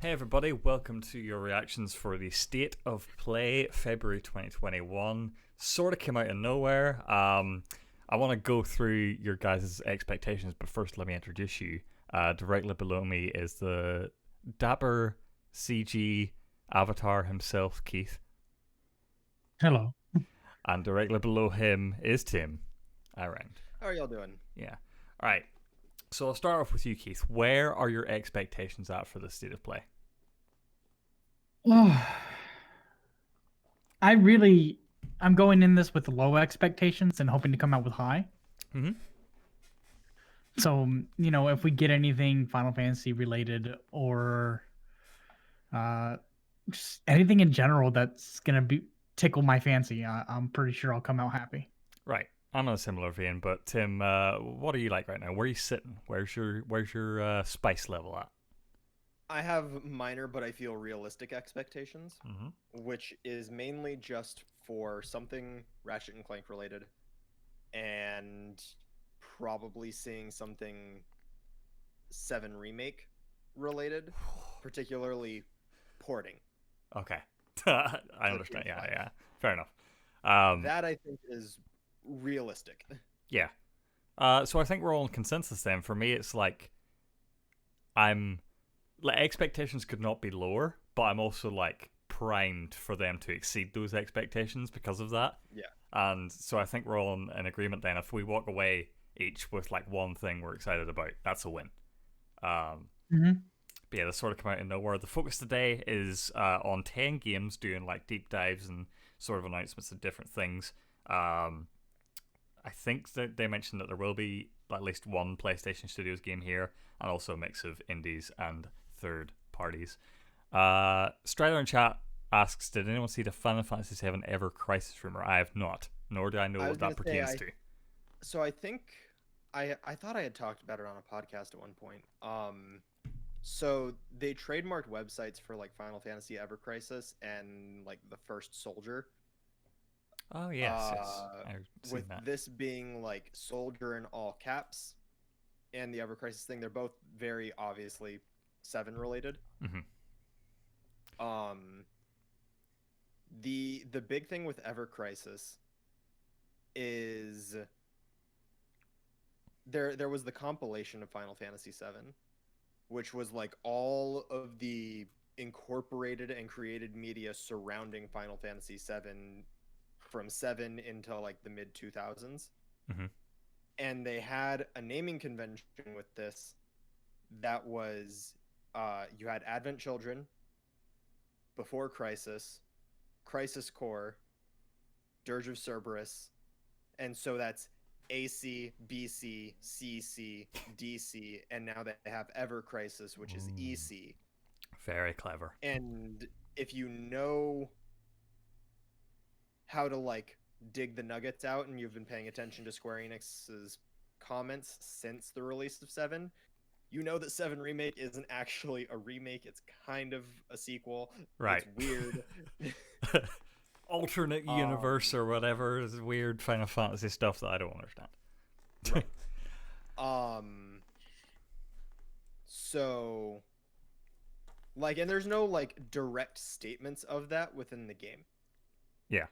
Hey everybody, welcome to your reactions for the State of Play February 2021. Sort of came out of nowhere. I want to go through your guys' expectations, but first let me introduce you. Directly below me is the dapper CG avatar himself, Keith. Hello. And directly below him is Tim. Around. How are y'all doing? Yeah. Alright. So I'll start off with you, Keith. Where are your expectations at for the State of Play? I'm going in this with low expectations and hoping to come out with high. Mm-hmm. So, if we get anything Final Fantasy related or just anything in general that's gonna be tickle my fancy, I'm pretty sure I'll come out happy. Right. I'm in a similar vein, but Tim, what are you like right now? Where are you sitting? Where's your spice level at? I have minor but I feel realistic expectations, which is mainly just for something Ratchet and Clank related, and probably seeing something 7 Remake related, particularly porting. Okay. I understand. Yeah. Fair enough. That I think is realistic. Yeah. So I think we're all in consensus then. For me, it's like expectations could not be lower, but I'm also like primed for them to exceed those expectations because of that. Yeah. And so I think we're all in agreement then. If we walk away each with like one thing we're excited about, that's a win. But yeah, this sort of come out of nowhere. The focus today is on 10 games, doing like deep dives and sort of announcements of different things. I think that they mentioned that there will be at least one PlayStation Studios game here, and also a mix of indies and third parties. Strider in chat asks, did anyone see the Final Fantasy VII Ever Crisis rumor? I have not, nor do I know what that pertains to. So I think I thought I had talked about it on a podcast at one point. So they trademarked websites for like Final Fantasy Ever Crisis and like the First Soldier. Oh yes. With this being like Soldier in all caps, and the Ever Crisis thing, they're both very obviously 7 related. The big thing with Ever Crisis is there was the compilation of Final Fantasy VII, which was like all of the incorporated and created media surrounding Final Fantasy VII from 7 into like the mid 2000s. And they had a naming convention with this that was you had Advent Children, Before Crisis, Crisis Core, Dirge of Cerberus, and so that's AC, BC, CC, DC, and now they have Ever Crisis, which is EC. Very clever. And if you know how to like dig the nuggets out, and you've been paying attention to Square Enix's comments since the release of 7, you know that 7 Remake isn't actually a remake, it's kind of a sequel. Right. It's weird. Alternate universe or whatever is weird Final Fantasy stuff that I don't understand. Right. So like, and there's no like direct statements of that within the game. Yeah.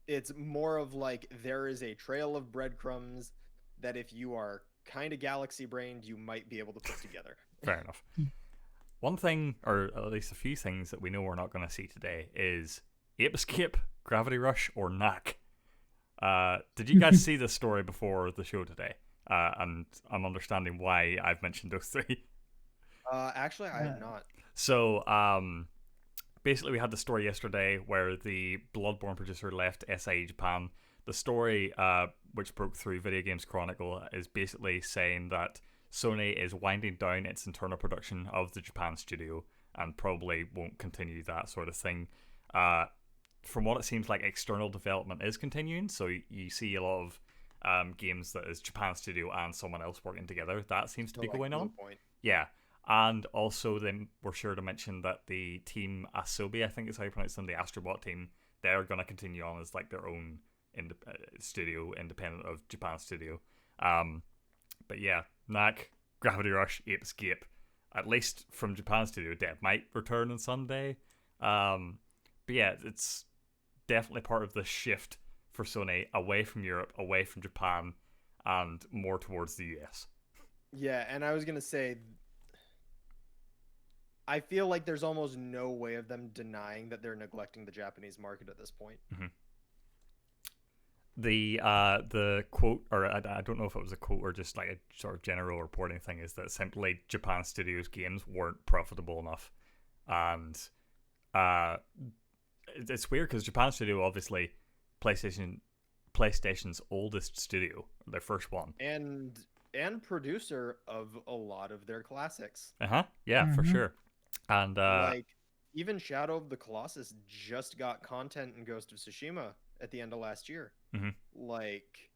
It's more of like there is a trail of breadcrumbs that if you are kind of galaxy brained, you might be able to put together. Fair enough. One thing, or at least a few things that we know we're not going to see today is Ape Escape, Gravity Rush, or Knack. Did you guys see this story before the show today? And I'm understanding why I've mentioned those three. Actually, I have not. So, basically, we had the story yesterday where the Bloodborne producer left SIE Japan. The story, which broke through Video Games Chronicle, is basically saying that Sony is winding down its internal production of the Japan studio and probably won't continue that sort of thing. From what it seems like, external development is continuing, so you see a lot of games that is Japan studio and someone else working together. That seems to be going on. Yeah. And also, then we're sure to mention that the team Asobi, I think is how you pronounce them, the Astrobot team, they're going to continue on as like their own studio, independent of Japan studio. But yeah, Knack, Gravity Rush, Ape Escape. at least from Japan studio, Dev might return on Sunday. But yeah, it's definitely part of the shift for Sony away from Europe, away from Japan, and more towards the US. Yeah, and I was gonna say, I feel like there's almost no way of them denying that they're neglecting the Japanese market at this point. Mm-hmm. The quote, or I don't know if it was a quote or just like a sort of general reporting thing, is that simply Japan Studios games weren't profitable enough, and it's weird because Japan Studio, obviously PlayStation's oldest studio, their first one, And producer of a lot of their classics. Yeah, for sure. And like even Shadow of the Colossus just got content in Ghost of Tsushima at the end of last year. Like,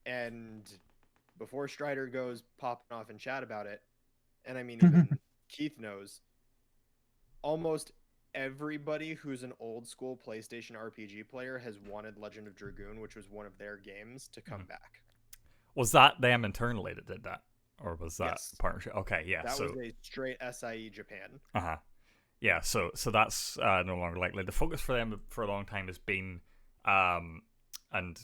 and before Strider goes popping off in chat about it, and I mean even Keith knows, almost everybody who's an old school PlayStation RPG player has wanted Legend of Dragoon, which was one of their games, to come back. Was that them internally that did that? Or was that Yes. partnership? Okay, yeah. That was a straight SIE Japan. Yeah, so that's no longer likely. The focus for them for a long time has been, and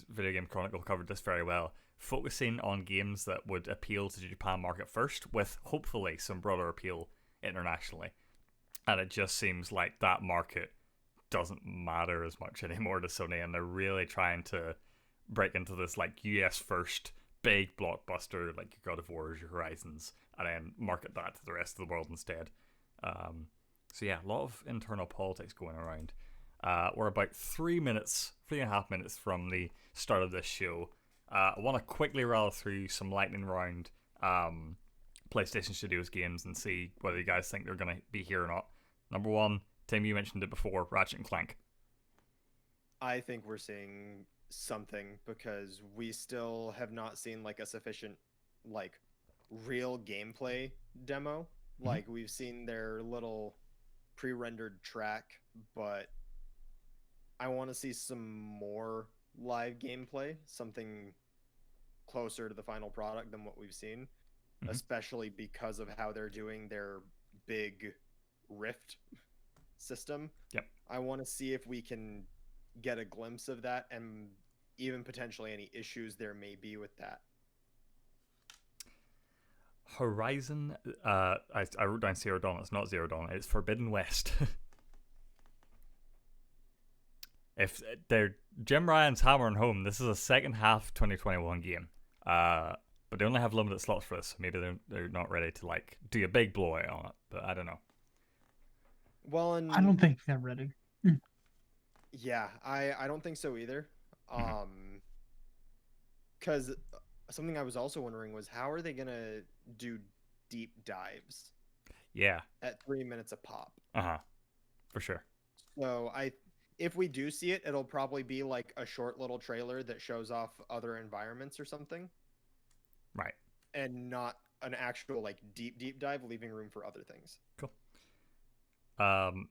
Video Game Chronicle covered this very well, focusing on games that would appeal to the Japan market first, with hopefully some broader appeal internationally. And it just seems like that market doesn't matter as much anymore to Sony, and they're really trying to break into this like US first big blockbuster like your God of War, your Horizons, and then market that to the rest of the world instead. So yeah, a lot of internal politics going around. We're about 3.5 minutes from the start of this show. I want to quickly rattle through some lightning round PlayStation Studios games and see whether you guys think they're going to be here or not. Number one, Tim, you mentioned it before, Ratchet and Clank. I think we're seeing something because we still have not seen like a sufficient like real gameplay demo. Like we've seen their little pre-rendered track, but I want to see some more live gameplay, something closer to the final product than what we've seen, especially because of how they're doing their big Rift system. Yep. I want to see if we can get a glimpse of that and even potentially any issues there may be with that. Horizon, I wrote down Zero Dawn. It's not Zero Dawn. It's Forbidden West. If they're Jim Ryan's hammering home, this is a second half 2021 game. But they only have limited slots for this. Maybe they're not ready to like do a big blowout on it. But I don't know. Well, and I don't think they're ready. Yeah, I don't think so either. Because something I was also wondering was how are they gonna do deep dives? Yeah. At 3 minutes a pop. For sure. So if we do see it, it'll probably be like a short little trailer that shows off other environments or something. Right. And not an actual like deep dive, leaving room for other things. Cool. I'm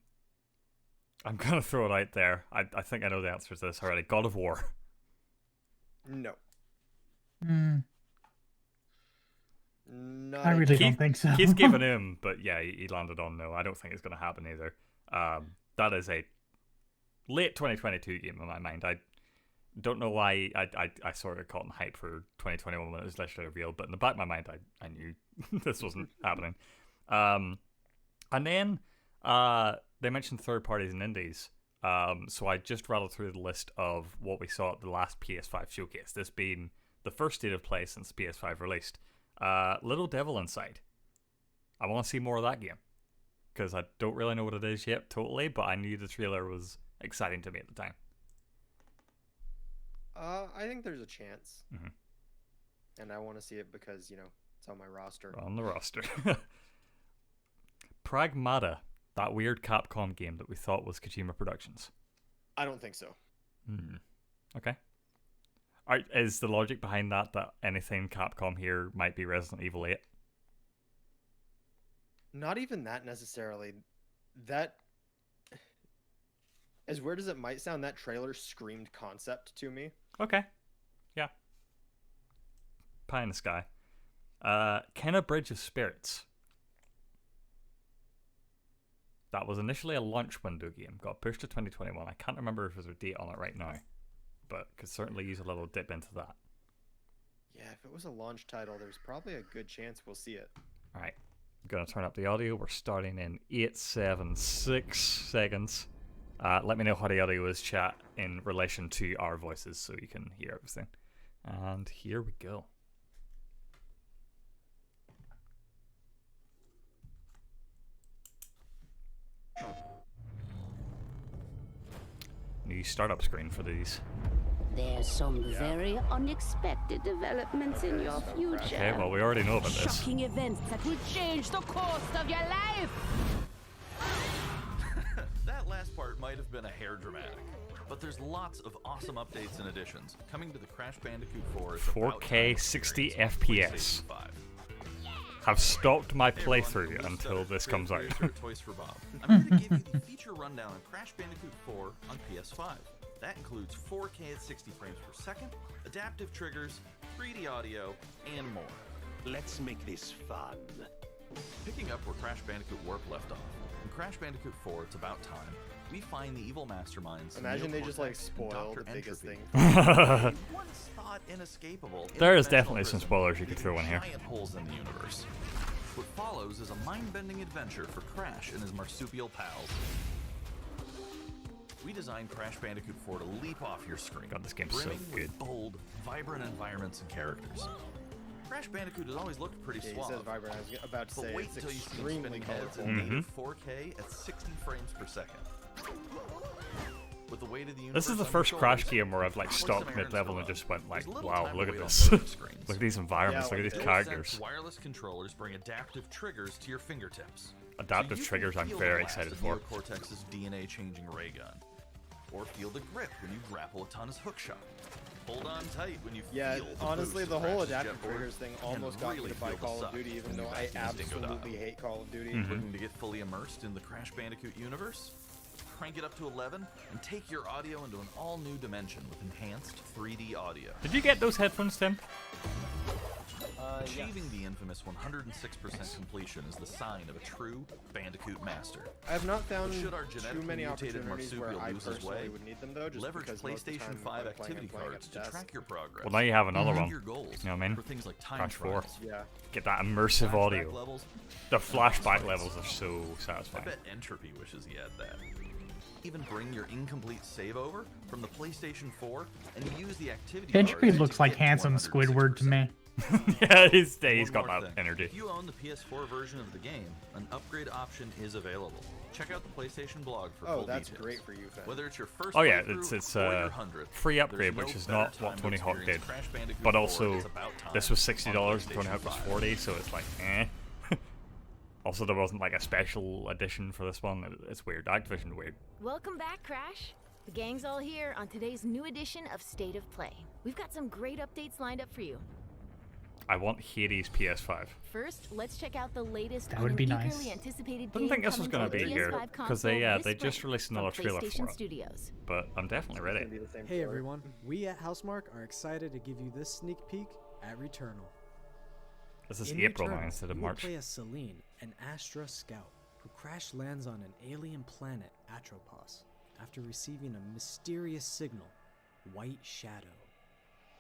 gonna throw it out there. I think I know the answer to this already. God of War. No. I really don't think so. Keith's given him, but yeah, he landed on no. I don't think it's gonna happen either. That is a late 2022 game in my mind. I don't know why I sort of caught in hype for 2021 when it was literally revealed, but in the back of my mind, I knew this wasn't happening. And then they mentioned third parties and indies. So I just rattled through the list of what we saw at the last PS5 showcase. This being the first state of play since PS5 released. Little Devil Inside. I want to see more of that game because I don't really know what it is yet totally, but I knew the trailer was exciting to me at the time. I think there's a chance. And I want to see it because, you know, it's on my roster. On the roster. Pragmata, that weird Capcom game that we thought was Kojima Productions. I don't think so. Okay. Is the logic behind that anything Capcom here might be Resident Evil 8? Not even that necessarily. That, as weird as it might sound, that trailer screamed concept to me. Okay. Yeah. Pie in the sky. Kenna Bridge of Spirits. that was initially a launch window game, got pushed to 2021. I can't remember if there's a date on it right now, but could certainly use a little dip into that. Yeah, if it was a launch title, there's probably a good chance we'll see it. All right, I'm gonna turn up the audio. We're starting in 876 seconds. Let me know how the audio is, chat, in relation to our voices, so you can hear everything. And here we go. New startup screen for these. There's some very unexpected developments in your future. Okay, well, we already know about this. Shocking events that will change the course of your life. That last part might have been a hair dramatic, but there's lots of awesome updates and additions coming to the Crash Bandicoot 4. 4K 60 FPS. Have stopped my playthrough until this comes out. Toys for Bob. I'm going to give you the feature rundown on Crash Bandicoot 4 on PS5. That includes 4K at 60 frames per second, adaptive triggers, 3D audio, and more. Let's make this fun. Picking up where Crash Bandicoot Warp left off, in Crash Bandicoot 4, It's About Time, we find the evil masterminds. Imagine they just like spoil the biggest thing. Once thought inescapable. There is definitely some spoilers you could throw in here. Giant holes in the universe. What follows is a mind-bending adventure for Crash and his marsupial pals. We designed Crash Bandicoot 4 to leap off your screen. God, this game's so brimming good. with bold, vibrant environments and characters. Crash Bandicoot has always looked pretty Yeah, he suave. says vibrant. I was about to But say wait it's until you see them extremely spinning heads colorful. in native 4K at 60 frames per second. With the weight of the universe This is the on your first Crash shoulders, game where I've like of course stopped some errands mid-level to and run. just went like, There's little wow, time look to at wait on this. loading screens. Look at these environments, Yeah, look at these like characters. Wireless controllers bring adaptive triggers to your fingertips. Adaptive So you triggers can I'm feel very the blast excited of for. Cortex's DNA-changing ray gun, or feel the grip when you grapple a Tana's hookshot. Hold on tight when you Yeah, feel the honestly, boost the of whole Crash's adaptive jetboard, triggers thing and almost got me really to buy feel the Call of suck Duty, even when though you I vacuum Dingo Dial. absolutely hate Call of Duty. Mm-hmm. Looking to get fully immersed in the Crash Bandicoot universe? Crank it up to 11 and take your audio into an all-new dimension with enhanced 3D audio. Did you get those headphones, Tim? Achieving the infamous 106% completion is the sign of a true Bandicoot master. I have not found Should our too genetically many mutated opportunities where marsupial I lose his personally way? would need them though, just Leverage because most of the PlayStation time 5 I'm playing activity at cards to desk. track your progress. Well, now you have another and one. your goals You know what I mean? for things like time Crash 4. trials, Yeah. Get that immersive flashback audio. levels. The flashback levels are so I satisfying. bet Entropy wishes he had that. Even bring your incomplete save over from the PlayStation 4 and use the activity Entropy cards looks to like get to handsome 106%. Squidward to me. Yeah, he's got One more that thing. energy. If you own the PS4 version of the game, an upgrade option is available. Check out the PlayStation blog for Oh, full that's details. great for you, fan. Whether it's your first Oh yeah, playthrough it's or your a 100th, free upgrade, there's which no is better not time what to Tony Hawk did. experience Crash Bandicoot But 4 also, It's About Time this was on $60 and Tony Hawk was PlayStation 40, 5. so it's like, eh. Also, there wasn't like a special edition for this one. It's weird. Activision weird. Welcome back, Crash. The gang's all here on today's new edition of State of Play. We've got some great updates lined up for you. I want Hades PS5. First, let's check out the latest That would and be eagerly nice. anticipated Didn't game think this was coming gonna to be the here, PS5 'cause console they this just spring released from another trailer for PlayStation it. Studios. But I'm definitely It's ready. gonna be the same Hey story. everyone, we at Housemark are excited to give you this sneak peek at Returnal. This is In April now Returnal, instead of you will March. play as Celine, an Astra scout who crash lands on an alien planet, Atropos, after receiving a mysterious signal, White Shadow.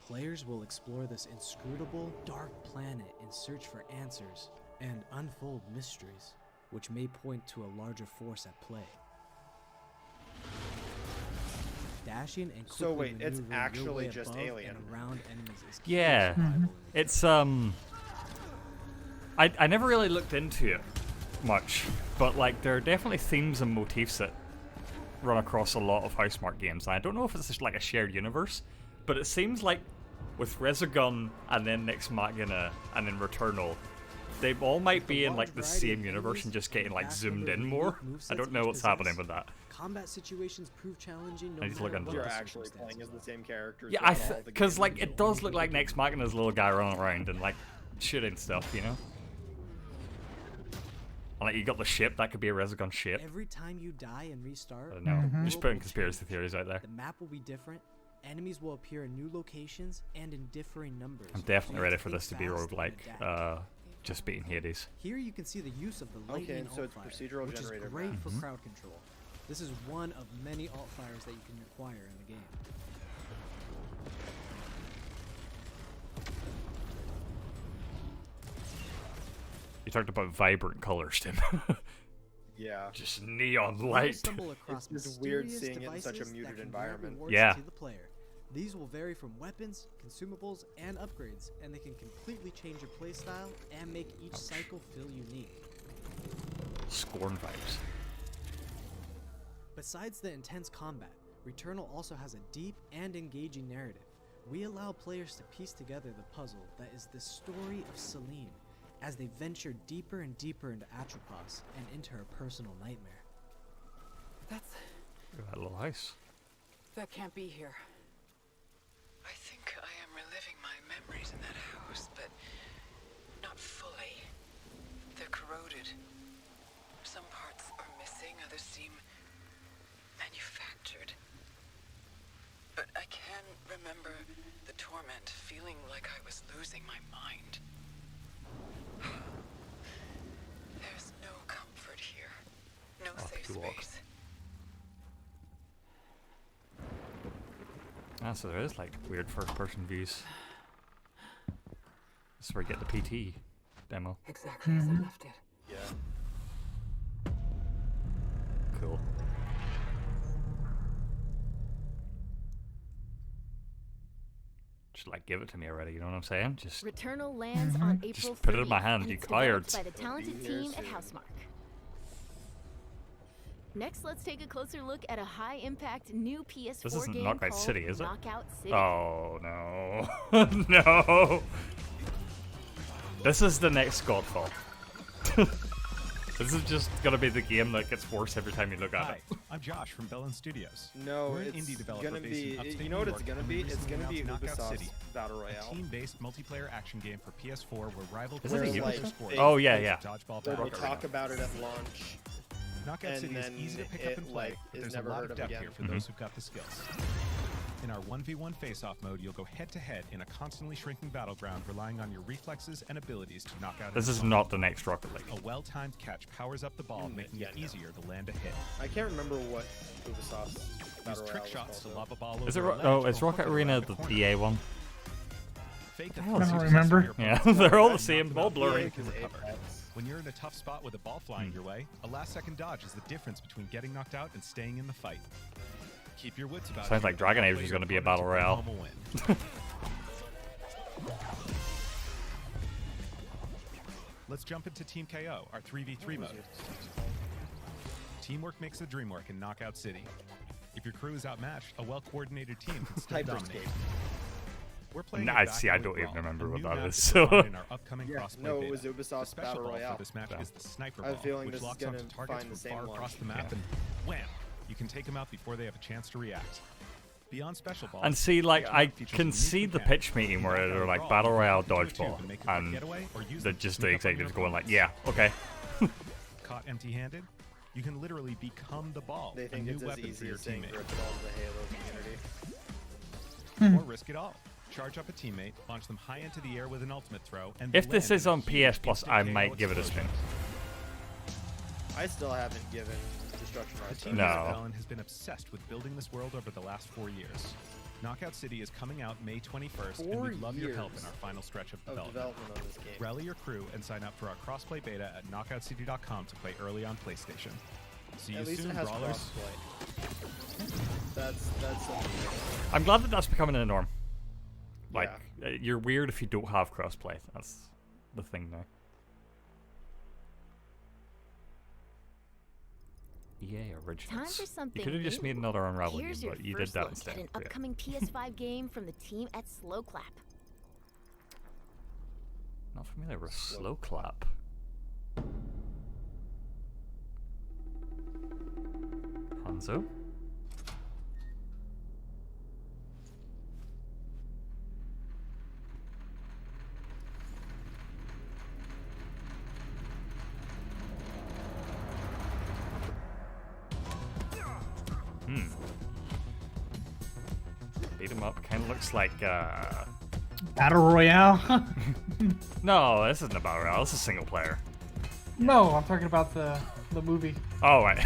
Players will explore this inscrutable, dark planet in search for answers and unfold mysteries, which may point to a larger force at play. Dashing and So quickly wait, it's maneuvering your actually way just above Alien. and around enemies is key to Yeah, survival. it's I never really looked into it much, but like there are definitely themes and motifs that run across a lot of Housemarque games. And I don't know if it's just like a shared universe, but it seems like with Resogun and then Nex Machina and then Returnal, they all might be in like the same universe and just getting like zoomed in more. I don't know what's happening with that. Combat situations prove challenging no I need to look matter into what You're the actually playing as the circumstances. same characters. Yeah, because like it does look like Nex Machina's little guy running around and like shooting stuff, you know. And, like you got the ship, that could be a Resogun ship. Every time you die and restart, I don't know. the Just world putting will conspiracy change. theories out there. The map will be different. Enemies will appear in new locations and in differing numbers. I'm You definitely have ready to for think this to be fast and roguelike. adapt. just beating Hades. Here you can see the use of the Okay, lightning and so it's alt-fire, procedural which is generated great maps. for crowd control. This is one of many alt-fires that you can acquire in the game. You talked about vibrant colors, Tim. Yeah. Just neon You'll light. stumble across It's just weird mysterious seeing it in such a devices that muted can grant environment. rewards Yeah. to the player. These will vary from weapons, consumables, and upgrades, and they can completely change your playstyle and make each cycle feel unique. Scorn vibes. Besides the intense combat, Returnal also has a deep and engaging narrative. We allow players to piece together the puzzle that is the story of Celine, as they venture deeper and deeper into Atropos and into her personal nightmare. That's... Look at that little house. that can't be here. I think I am reliving my memories in that house, but not fully. They're corroded. Some parts are missing, others seem manufactured. But I can remember the torment, feeling like I was losing my mind. There's no comfort here. No safe you walk. space. Ah, so there is like weird first-person views. This is where you get the PT demo. Exactly as I left it. Yeah. Cool. Just like give it to me already, you know what I'm saying? Just Returnal lands on April 30th. Just put it in my hand, and you it's developed cowards. by the talented Be here team at soon. Housemarque. Next, let's take a closer look at a high-impact new PS4 This isn't game Knockout called City, is it? Knockout City. Oh no. No. This is the next Godfall. This is just gonna be the game that gets worse every time you look at Hi, it. I'm Josh from Bell Studios. No, We're an it's indie developer gonna based be. in upstate You know New what it's York, gonna and we be? It's recently gonna be announced Knockout Ubisoft's City, Battle a Royale. team-based multiplayer action game for PS4 where rival Is it players a play Ubisoft? their sport. Oh yeah, yeah. Dodgeball Where battle they royale. talk about it at launch. Knockout and City is then easy to pick it, up and play, like, but is there's a never lot heard of of depth again. here for those who've got the skills. In our 1v1 face-off mode, you'll go head-to-head in a constantly shrinking battleground, relying on your reflexes and abilities to knock out. This is not the next Rocket League. A well-timed catch powers up the ball, making it easier to land a hit. I can't remember what Ubisoft's Use Battle Royale trick was shots to called, lob a ball Is it? over a Oh, ledge it's or Rocket hook it Arena, around a the corner. EA one. Fake I a don't fuzzy remember. dispenser Yeah, your they're all the opponent same, and all knock them out blurry. and recover. Apex. When you're in a tough spot with a ball flying your way, a last-second dodge is the difference between getting knocked out and staying in the fight. Keep your wits about Sounds you. like Dragon Age Play is your gonna be a opponent battle bring royale. home a win. Let's jump into Team KO, our 3v3 mode. Teamwork makes the dream work in Knockout City. If your crew is outmatched, a well-coordinated team can still dominate. Hyperscape. We're playing Nah, a see, I Backwood don't even Brawl, remember a what new that map is, that so- we'll find in our upcoming Yeah, crossplay no, it beta. was The Ubisoft's special Battle ball Royale. for this match Yeah. is the sniper I have ball, a feeling which this is locks gonna onto targets find the from same far across launch. the map, Yeah. and wham! You can take them out before they have a chance to react. Beyond special balls, And see, like, each I map features can unique see the mechanics. pitch meeting You where knock out they're a like brawl, Battle Royale you can do a dodgeball, two and make a quick and getaway, or use the them to just sneak the up on your executives going like, opponents. yeah, okay. Caught empty-handed? You can literally become the ball, They a think new it's as weapon for easy your as saying teammate. rip it all to the Halo community. Or risk it all. Charge up a teammate, launch them high into the air with an ultimate throw, and If this land is in a on huge PS Plus, instant I KO might give it a explosion. spin. I still haven't given Destruction The Arts. team No. at Velen has been obsessed with building this world over the last 4 years. Knockout City is coming out May 21st, and 4 we'd love your help in years our final stretch of of development. development on this game. Rally your crew and sign up for our crossplay beta at knockoutcity.com to play early on PlayStation. See you At least soon, it has brawlers. crossplay. That's something. I'm glad that that's becoming a norm. Like, you're weird if you don't have crossplay. That's the thing now. EA Originals. Time for something You could have just new. made another Unravel Here's game, your but you did first that look instead. at an Yeah. upcoming PS5 game from the team at Slow Clap. Not familiar with Slow Clap. Hanzo? Beat him up. Kind of looks like Battle Royale. No, this isn't a battle royale. This is single player. No, I'm talking about the movie. Oh, right.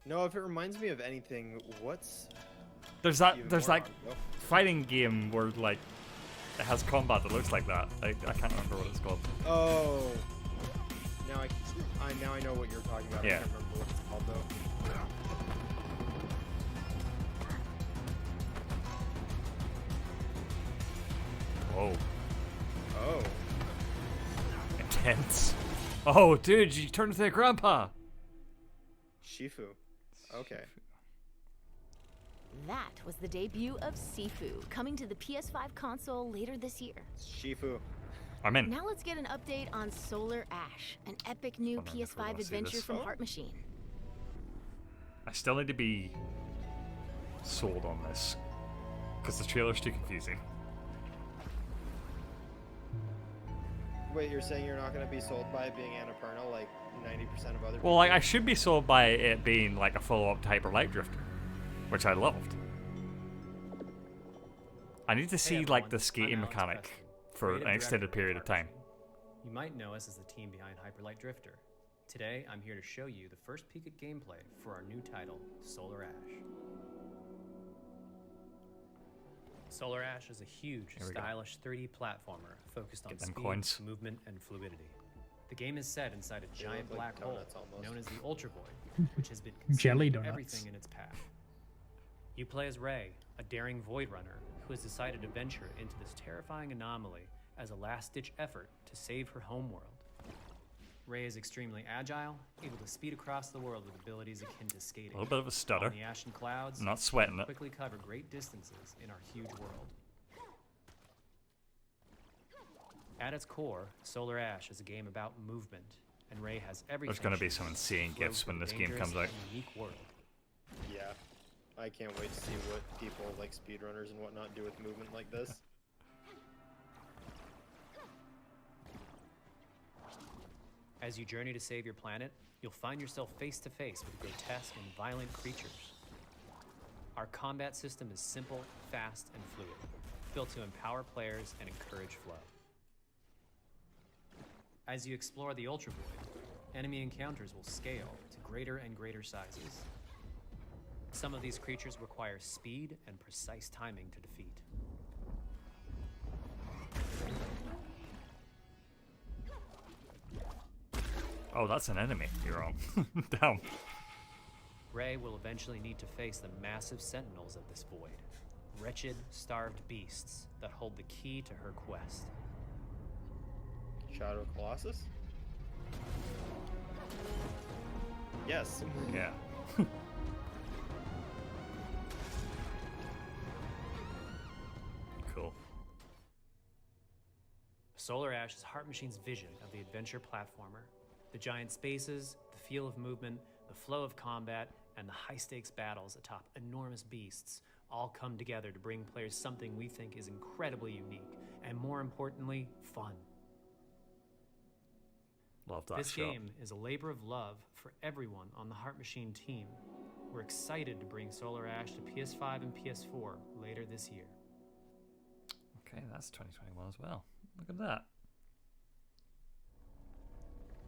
No, if it reminds me of anything, what's... There's that fighting game where like it has combat that looks like that. I can't remember what it's called. Oh, now I know what you're talking about. Yeah. I can't remember what it's called though. Whoa. Oh. Intense. Oh, dude, you turned into a grandpa. Shifu. Okay. That was the debut of Sifu, coming to the PS5 console later this year. Shifu. I'm in. Now let's get an update on Solar Ash, an epic new PS5 adventure from Heart Machine. I still need to be sold on this because the trailer's too confusing. Wait, you're saying you're not going to be sold by it being Annapurna like 90% of other people? Well, like, I should be sold by it being like a follow-up to Hyper Light Drifter, which I loved. I need to see like the skating mechanic for an extended period of time. You might know us as the team behind Hyper Light Drifter. Today, I'm here to show you the first peek at gameplay for our new title, Solar Ash. Solar Ash is a huge, stylish 3D platformer focused on speed, movement, and fluidity. The game is set inside a giant black hole known as the Ultra Void, which has been consuming everything in its path. You play as Ray, a daring Void Runner who has decided to venture into this terrifying anomaly as a last-ditch effort to save her homeworld. Ray is extremely agile, able to speed across the world with abilities akin to skating. A little bit of a stutter. On the ashen clouds, I'm not sweating it. Quickly cover great distances in our huge world. At its core, Solar Ash is a game about movement, and Ray has everything. There's going to be some insane gifts when this game comes out. Unique world. Yeah, I can't wait to see what people like speedrunners and whatnot do with movement like this. As you journey to save your planet, you'll find yourself face to face with grotesque and violent creatures. Our combat system is simple, fast, and fluid, built to empower players and encourage flow. As you explore the Ultra Void, enemy encounters will scale to greater and greater sizes. Some of these creatures require speed and precise timing to defeat. Oh, that's an enemy. You're wrong. Damn. Ray will eventually need to face the massive sentinels of this void. Wretched, starved beasts that hold the key to her quest. Shadow Colossus? Yes. Yeah. Cool. Solar Ash is Heart Machine's vision of the adventure platformer. The giant spaces, the feel of movement, the flow of combat, and the high-stakes battles atop enormous beasts all come together to bring players something we think is incredibly unique, and more importantly, fun. Love that This shot. game is a labor of love for everyone on the Heart Machine team. We're excited to bring Solar Ash to PS5 and PS4 later this year. Okay, that's 2021 as well. Look at that.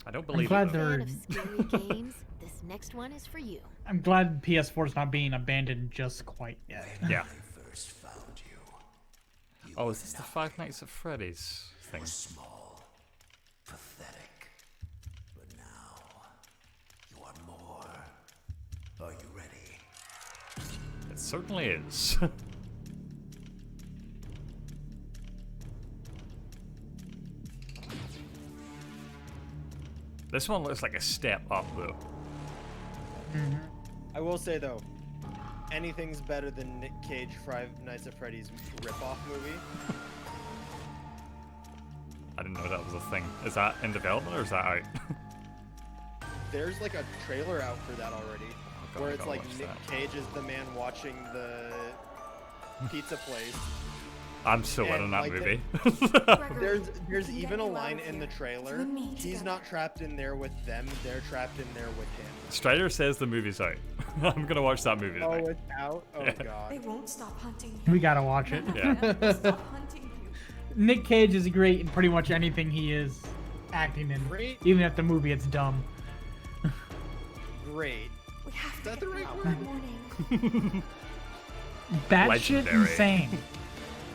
I don't believe glad it. they're- Fan of scary games? This next one is for you. I'm glad PS4 is not being abandoned just quite yet. Yeah. Oh, is this the Five Nights at Freddy's thing? Small, pathetic, but now you are more. Are you ready? It certainly is. This one looks like a step up, though. I will say though, anything's better than Nick Cage Five Nights at Freddy's ripoff movie. I didn't know that was a thing. Is that in development or is that out? There's like a trailer out for that already, God, where I it's gotta like watch Nick that. Cage is the man watching the pizza place. I'm so in And, on that like, movie. There's even a line in the trailer. He's not trapped in there with them; they're trapped in there with him. Strider says the movie's out. I'm gonna watch that movie Oh, tonight. it's out. Oh Yeah. god. They won't stop hunting. We gotta watch it. Yeah. Stop hunting you. Nick Cage is great in pretty much anything he is acting in. Great. Even if the movie it's dumb. Great. Is that the right word? That shit Legendary. insane.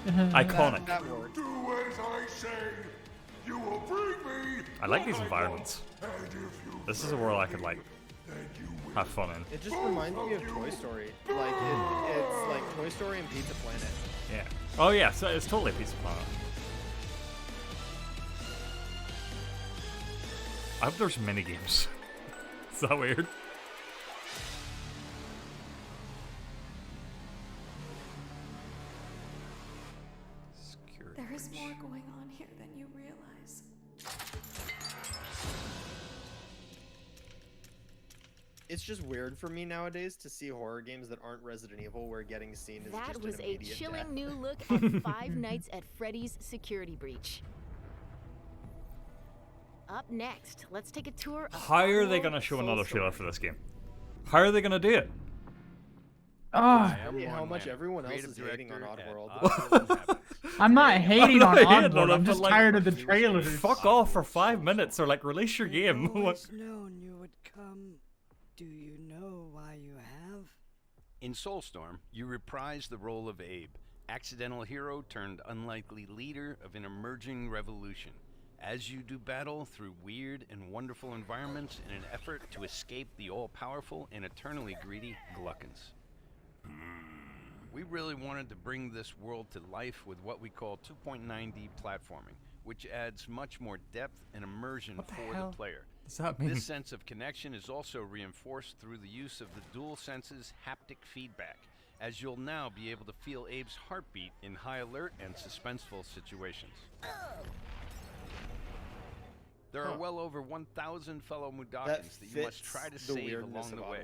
Iconic. That worked. Do as I say. You will bring me. I like these environments. This is a world I could like have fun in. It just reminds me of Toy Story. Like it's like Toy Story and Pizza Planet. Yeah. Oh yeah, so it's totally Pizza Planet. I hope there's mini games. Is that weird? There is more going on here than you realize. It's just weird for me nowadays to see horror games that aren't Resident Evil where getting seen is That just was an a immediate chilling death. new look at Five Nights at Freddy's security breach. Up next, let's take a tour of How are they Oddworld gonna show another Soulstorm. trailer for this game? How are they gonna do it? Oh, How much everyone else is hating on Oddworld. I'm not hating on I'm not hating on Oddworld. it, I'm just but, like, tired of the trailers. Fuck off for 5 minutes or like release your game. What? known you would come. Do you know why you have? In Soulstorm, you reprise the role of Abe, accidental hero turned unlikely leader of an emerging revolution, as you do battle through weird and wonderful environments in an effort to escape the all-powerful and eternally greedy Gluckins. We really wanted to bring this world to life with what we call 2.9D platforming, which adds much more depth and immersion for the player. Does that mean? This sense of connection is also reinforced through the use of the DualSense's haptic feedback, as you'll now be able to feel Abe's heartbeat in high alert and suspenseful situations. There are well over 1,000 fellow Mudokons that you must try to save along the way,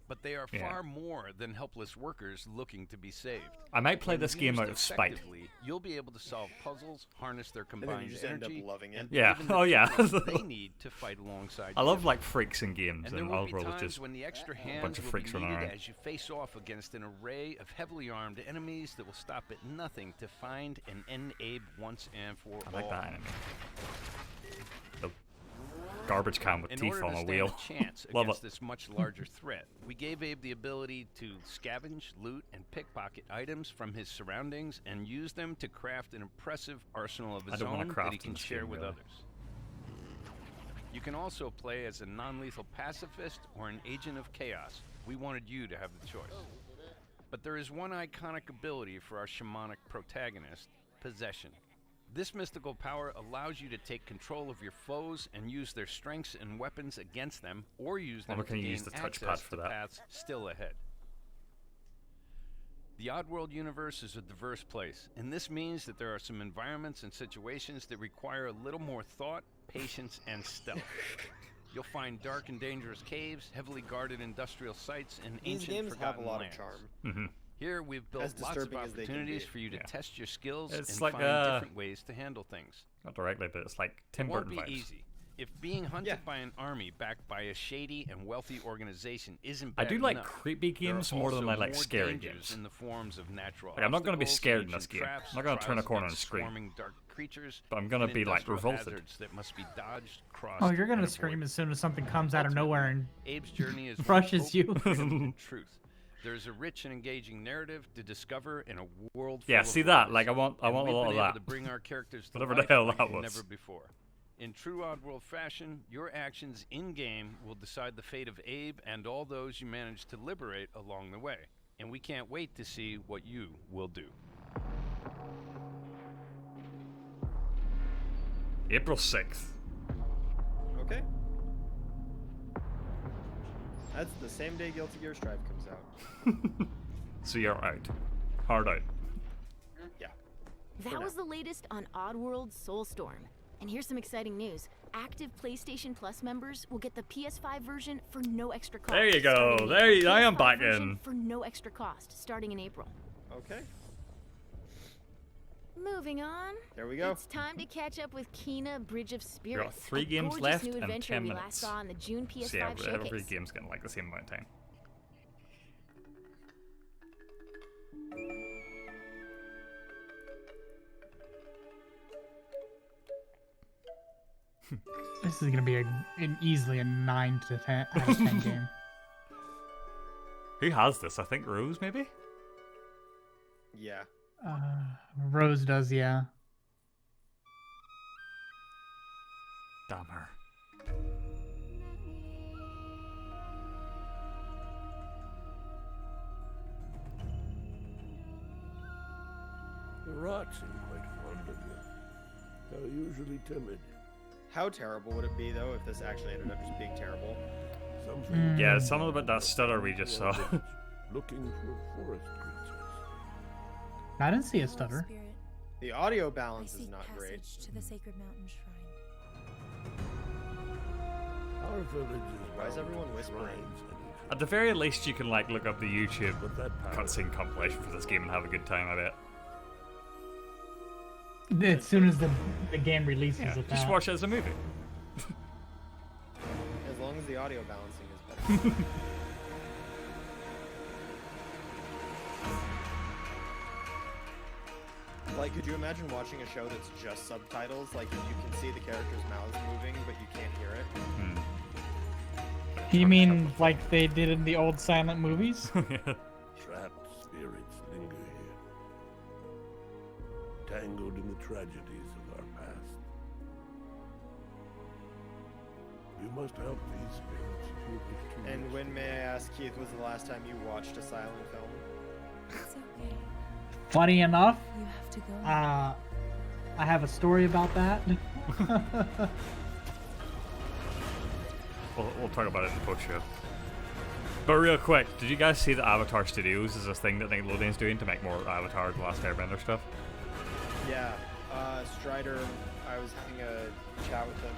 but they are far more than helpless workers looking to be saved. I might play When this game used out of spite. effectively, you'll be able to solve puzzles, harness their then you combined just end up energy, loving it. and Yeah. even the Oh, yeah. tools they need to fight alongside I you. love like freaks in games, And there and will be Oddworld is times just when the extra a hands bunch of will freaks be running needed around. as you face off against an array of heavily armed enemies that will stop at nothing to find and end Abe once and for I like all. that enemy. The garbage can with In teeth order on to a stand wheel. a chance Love against it. this much larger threat, we gave Abe the ability to scavenge, loot, and pickpocket items from his surroundings and use them to craft an impressive arsenal of I his don't wanna own that craft he in can this share game, with really. others. You can also play as a non-lethal pacifist or an agent of chaos. We wanted you to have the choice. But there is one iconic ability for our shamanic protagonist, possession. This mystical power allows you to take control of your foes and use their strengths and weapons against them, or use them Or to can you gain use the touchpad access for to that? paths still ahead. The Oddworld universe is a diverse place, and this means that there are some environments and situations that require a little more thought, patience, and stealth. You'll find dark and dangerous caves, heavily guarded industrial sites, and These ancient games have forgotten a lot lands. of charm. Mm-hmm. Here we've built As lots of disturbing as they can opportunities be. for you to Yeah. test your skills It's and like, find different ways to handle things. Not directly, but it's like Tim It won't Burton be vibes. easy. If being hunted by an army backed by a shady and wealthy organization isn't I bad do like enough, creepy there are games more than also I like more scary dangers games. in the forms of natural Like, I'm not gonna be obstacles, scared in this ancient game. traps, I'm not gonna turn a trials corner and against scream. swarming dark creatures, But I'm gonna and be, like, industrial revolted. hazards that must be dodged, crossed, Oh, you're and gonna scream avoided. as soon as something comes out of nowhere and Abe's journey is one of brushes hope, you. freedom, and truth. There's a rich and engaging narrative to discover in a world full Yeah, of see that? wonders, Like, I want a and lot we've of been able that. to bring our characters to Whatever the life hell like that was. never before. In true Oddworld fashion, your actions in-game will decide the fate of Abe and all those you manage to liberate along the way. And we can't wait to see what you will do. April 6th. Okay. That's the same day Guilty Gear Strive comes out. So you're out. Hard out. Yeah. That was the latest on Oddworld Soulstorm. And here's some exciting news. Active PlayStation Plus members will get the PS5 version for no extra cost. There you go. starting in There April. I am PS5 back version in. For no extra cost, starting in April. Okay. Moving on. There we go. It's time to catch up with Kena Bridge of Spirits. got 3 a games gorgeous left new and adventure 10 we minutes. last saw in the June PS5 So yeah, every showcase. game's getting like the same amount of time. This is gonna be easily a 9 to 10 out of 10 game. Who has this? I think Rose, maybe? Yeah. Rose does, yeah. Damn her. The rats seem quite fond of you. They're usually timid. How terrible would it be, though, if this actually ended up just being terrible? Yeah, something about that stutter we just saw. Looking for forest creatures. I didn't see a stutter. The audio balance is not great. To the sacred mountain shrine. Our village is Why is everyone whispering? At the very least, you can like look up the YouTube cutscene compilation for this game and have a good time. I bet. As soon as the game releases, Yeah, it just watch it as a movie. As long as the audio balancing is better. Like, could you imagine watching a show that's just subtitles? Like, you can see the characters' mouths moving, but you can't hear it. You mean like they did in the old silent movies? Trapped spirits linger here, tangled in the tragedies of our past. You must help these spirits if you wish to. And when, may I ask, Keith, was the last time you watched a silent film? It's okay. Funny enough, You have to go. I have a story about that. We'll talk about it in the post show. But real quick, did you guys see that Avatar Studios is a thing that Nickelodeon's doing to make more Avatar The Last Airbender stuff? Yeah, Strider, I was having a chat with him.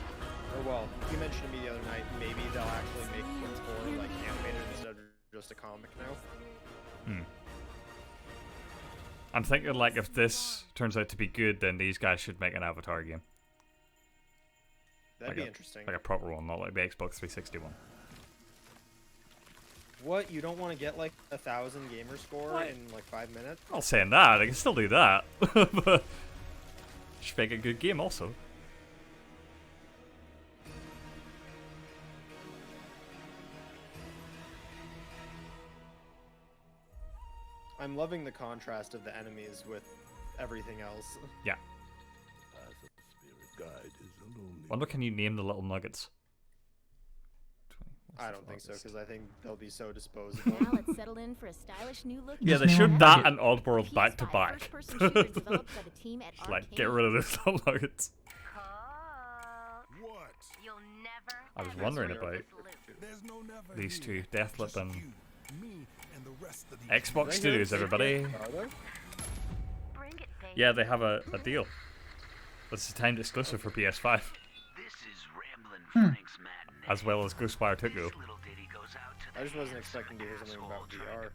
Or, well, he mentioned to me the other night, maybe they'll actually make Kids 4 like animated instead of just a comic now. I'm thinking like if this turns out to be good, then these guys should make an Avatar game. That'd be interesting. Like a proper one, not like the Xbox 360 one. What, you don't want to get like 1,000 gamer score in like 5 minutes? I'm not saying that, I can still do that. But should make a good game also. I'm loving the contrast of the enemies with everything else. Yeah. Wonder can you name the little nuggets? I don't think so, because I think they'll be so disposable. Now let's settle in for a stylish new look. Yeah, they showed that and Oddworld back to back. First-person shooter developed by the team at Just like, Arcane. get rid of those little nuggets. What? You'll never I was wondering about these two, Deathloop and Xbox Studios, everybody. Yeah, they have a deal. This is timed exclusive for PS5. As well as Ghostwire Tokyo. I just wasn't expecting to hear something about VR.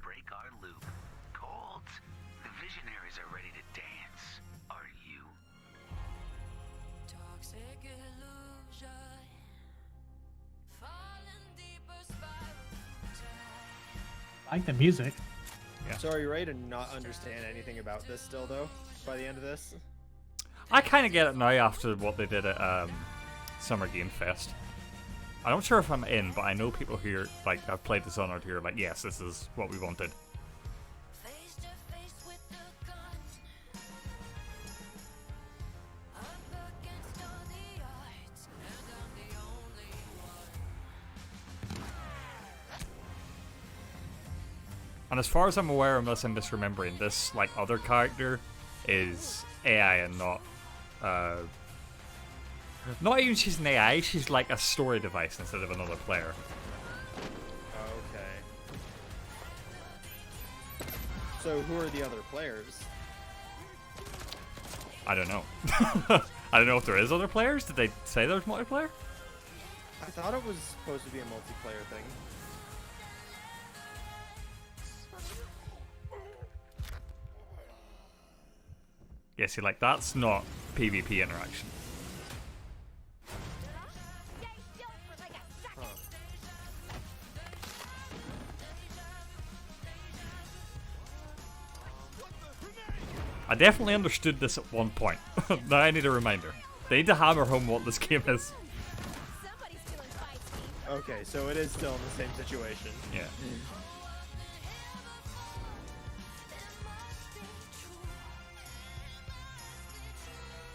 The visionaries are ready to dance. Are you? Toxic illusion. Falling deeper spiral. I like the music. Yeah. So are you ready to not understand anything about this still, though, by the end of this? I kind of get it now after what they did at Summer Game Fest. I'm not sure if I'm in, but I know people who are, like, I've played Dishonored who are like, yes, this is what we wanted. Face to face with the gun. Up against all the odds. And I'm the only one. And as far as I'm aware, unless I'm misremembering, this, like, other character is AI and not even she's an AI, she's like a story device instead of another player. Okay. So who are the other players? I don't know. I don't know if there is other players. Did they say there's multiplayer? I thought it was supposed to be a multiplayer thing. Yeah, see, like, that's not PvP interaction. I definitely understood this at one point. Now I need a reminder. They need to hammer home what this game is. Okay, so it is still in the same situation. Yeah.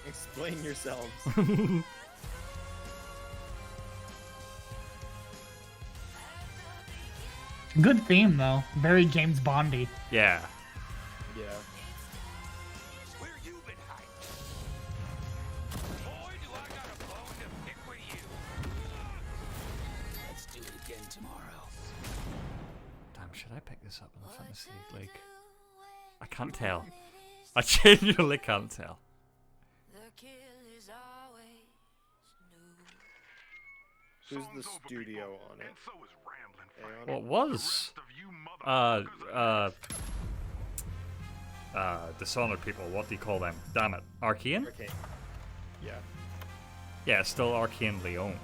Explain yourselves. Good theme though. Very James Bondy. Yeah. Yeah. Where you been hiding? Boy, do I got a bone to pick with you. Let's do it again tomorrow. Damn, should I pick this up in the Fantasy League? I can't tell. I genuinely can't tell. Who's the studio on it? Well, it was Dishonored people. What do you call them? Damn it, Arcane? Arcane. Yeah. Yeah, it's still Arcane Leon.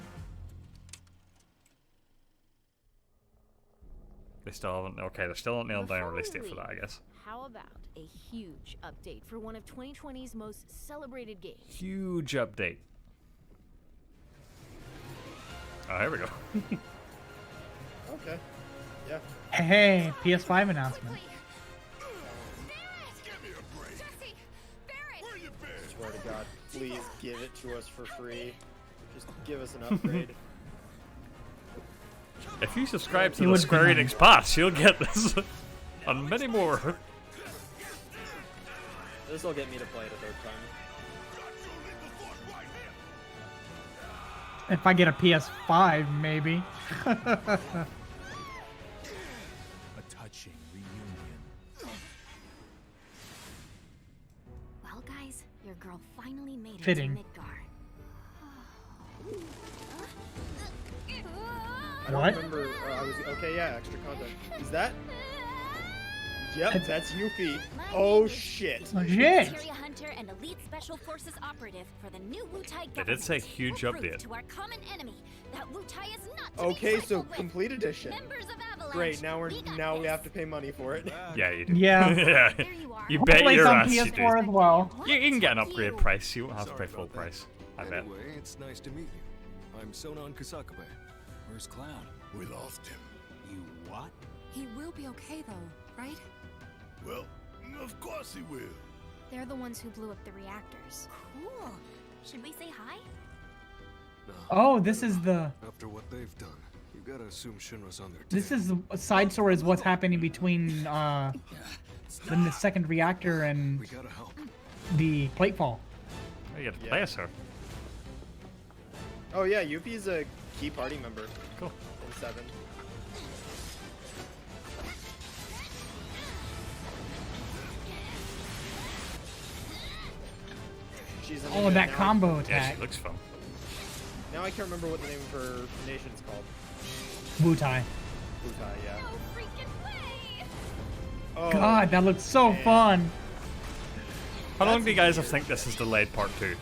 They still haven't. Okay, they're still not nailed down a release date for that, I guess. How about a huge update for one of 2020's most celebrated games? Huge update. Oh, here we go. Okay. Yeah. Hey, PS5 announcement. Swear to God, please give it to us for free. Just give us an upgrade. If you subscribe to the Square Enix Pass, you'll get this and many more. This will get me to play it a third time. If I get a PS5, maybe. A touching reunion. Well, guys, your girl finally made it Fitting. to Midgar. I don't remember. I was okay. Yeah, extra content. Is that? Yep, that's Yuffie. Oh shit. Oh shit. Materia Hunter and Elite Special Forces operative for the new Wutai They did say huge will prove update. to our common enemy that Wutai is not to Okay, be so trifled with. complete edition. Members of Avalanche, Great. Now we have to pay money for it. Yeah, you do. Yeah. Yeah. There you are. You bet Plays your on ass you do. PS4 as well. You can get an upgrade price. You won't have to pay full price. I bet. Anyway, it's nice to meet you. I'm Sonon Kusakabe. Where's Cloud? We lost him. You what? He will be okay though, right? Well, of course he will. They're the ones who blew up the reactors. Cool. Should we say hi? Oh, this is the. After what they've done, you gotta assume Shinra's on their team. This is a side story. Is what's happening between the second reactor and We gotta help. the platefall. Oh, you get to play as her. Oh yeah, Yuffie's a key party member. Cool. In 7. She's a Oh, ninja that now. combo Yeah, attack. she looks fun. Now I can't remember what the name of her nation's called. Wutai. Wutai, yeah. No freaking way! Oh, God, that looks so man. fun. How long do you guys think this is delayed part 2?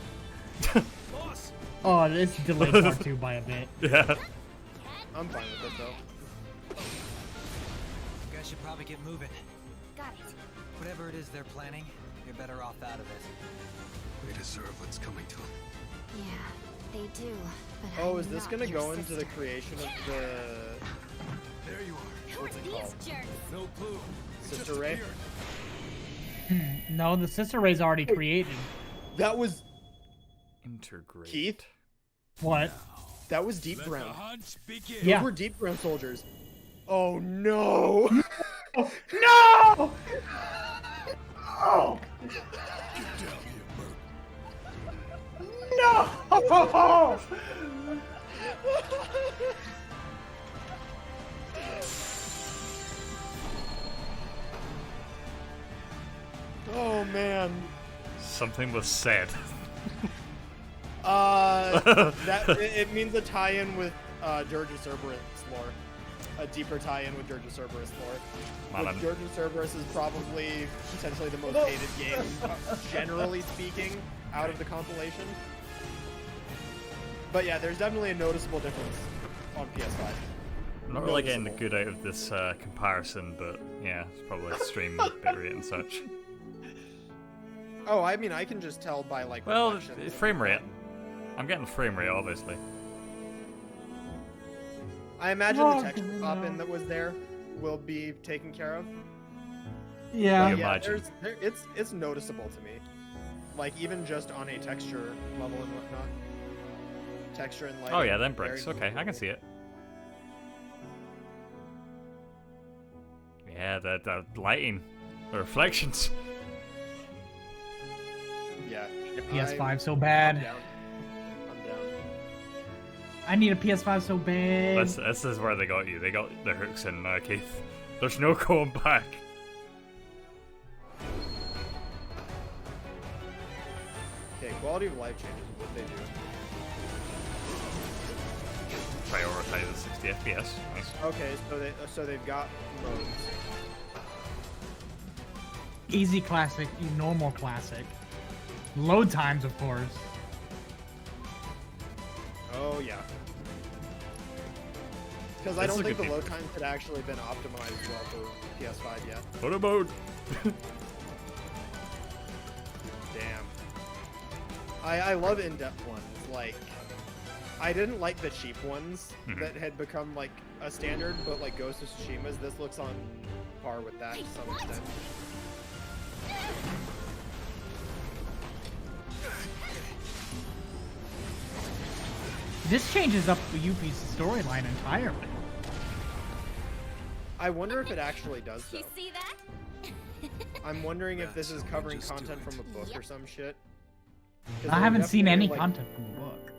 Oh, it's delayed part 2 by a bit. Yeah. I'm fine with it though. You guys should probably get moving. Got it. Whatever it is they're planning, you're better off out of it. They deserve what's coming to them. Yeah, they do. But Oh, I'm is this not gonna your go into the sister. creation of the There you are. what's it These called? jerks. No clue. It Sister just Ray? appeared. No, the Sister Ray's already created. That was Intergrade. Keith. What? That was Deep Let the Ground. hunch begin. Yeah. Those were Deep Ground soldiers. Oh no! No! Oh! Get down here, Merc. No! Oh man. Something was said. That it means a tie-in with Dirge of Cerberus lore. A deeper tie-in with Dirge of Cerberus lore. Man, Dirge of Cerberus is probably potentially the most hated game, generally speaking, out of the compilation. But yeah, there's definitely a noticeable difference on PS5. I'm not really getting the good out of this comparison, but yeah, it's probably stream bitrate and such. Oh, I mean, I can just tell by like. Well, reflections. frame rate. I'm getting frame rate, obviously. I imagine the texture pop-in that was there will be taken care of. Yeah. But yeah, it's noticeable to me. Like, even just on a texture level and whatnot. Texture and lighting. Oh yeah, them bricks. Okay, I can see it. Yeah, the lighting, the reflections. Yeah. PS5 so bad. I'm down. I need a PS5 so bad. This is where they got you. They got the hooks in, Keith. There's no going back. Okay, quality of life changes. What they do. Prioritize the 60 FPS. Nice. Okay, so they've got modes. Easy classic, normal classic. Load times, of course. Oh yeah. Because I don't think the load times had actually been optimized well for PS5 yet. Photo mode. Damn. I love in-depth ones. Like, I didn't like the cheap ones that had become like a standard, but like Ghost of Tsushima's, this looks on par with that to some extent. This changes up Yuffie's storyline entirely. I wonder if it actually does though. You see that? I'm wondering if this is covering content from a book or some shit. I haven't seen any content from the book.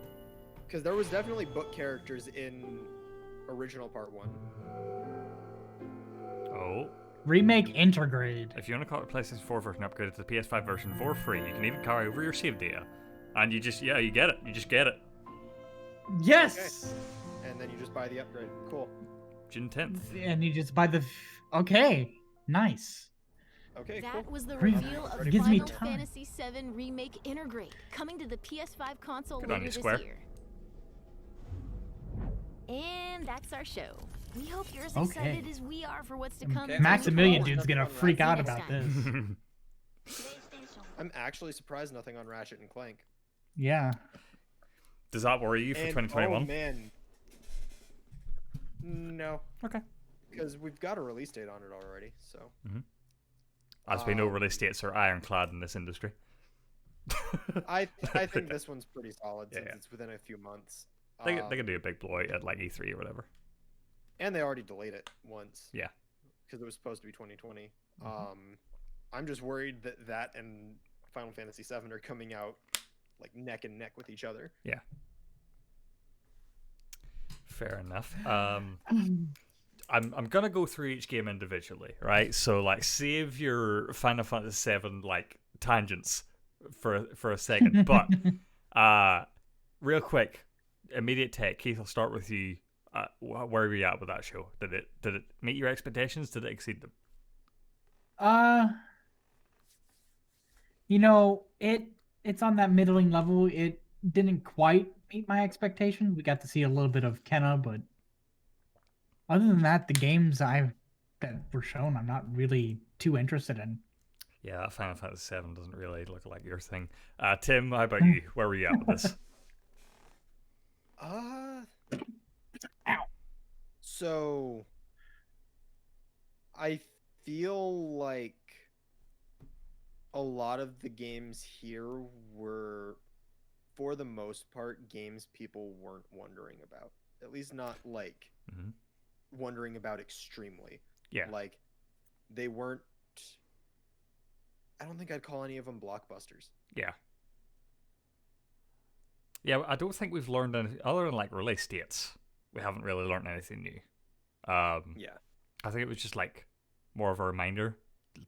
Because there was definitely book characters in original part 1. Oh. Remake Intergrade. If you want to call it PlayStation 4 version upgraded to the PS5 version for free, you can even carry over your save data. And you just, you get it. You just get it. Yes! Okay. And then you just buy the upgrade. Cool. June 10th. And you just buy the... Okay. Nice. Okay, that cool. was the reveal of Gives me Final time. Fantasy VII Remake Intergrade, coming to the PS5 console Good on later you, this Square. year. And that's our show. We hope you're as Okay. excited as we are for what's to come. Maximilian dude's gonna freak out Next about time. this. I'm actually surprised nothing on Ratchet and Clank. Yeah. Does that worry you for And, 2021? Oh man. No. Okay. Because we've got a release date on it already, so. As we know, release dates are ironclad in this industry. I think this one's pretty solid since Yeah. it's within a few months. They can do a big blowout at like E3 or whatever. And they already delayed it once. Yeah. Because it was supposed to be 2020. I'm just worried that that and Final Fantasy VII are coming out like neck and neck with each other. Yeah. Fair enough. I'm gonna go through each game individually, right? So like save your Final Fantasy VII like tangents for a second. But real quick, immediate tech, Keith, I'll start with you. Where are you at with that show? Did it meet your expectations? Did it exceed them? You know, it's on that middling level. It didn't quite meet my expectations. We got to see a little bit of Kenna, but other than that, the games that were shown, I'm not really too interested in. Yeah, that Final Fantasy VII doesn't really look like your thing. Tim, how about you? Where were you at with this? So I feel like a lot of the games here were, for the most part, games people weren't wondering about. At least not like wondering about extremely. Yeah. Like they weren't. I don't think I'd call any of them blockbusters. Yeah. Yeah, I don't think we've learned anything other than like release dates. We haven't really learned anything new. Yeah. I think it was just like more of a reminder,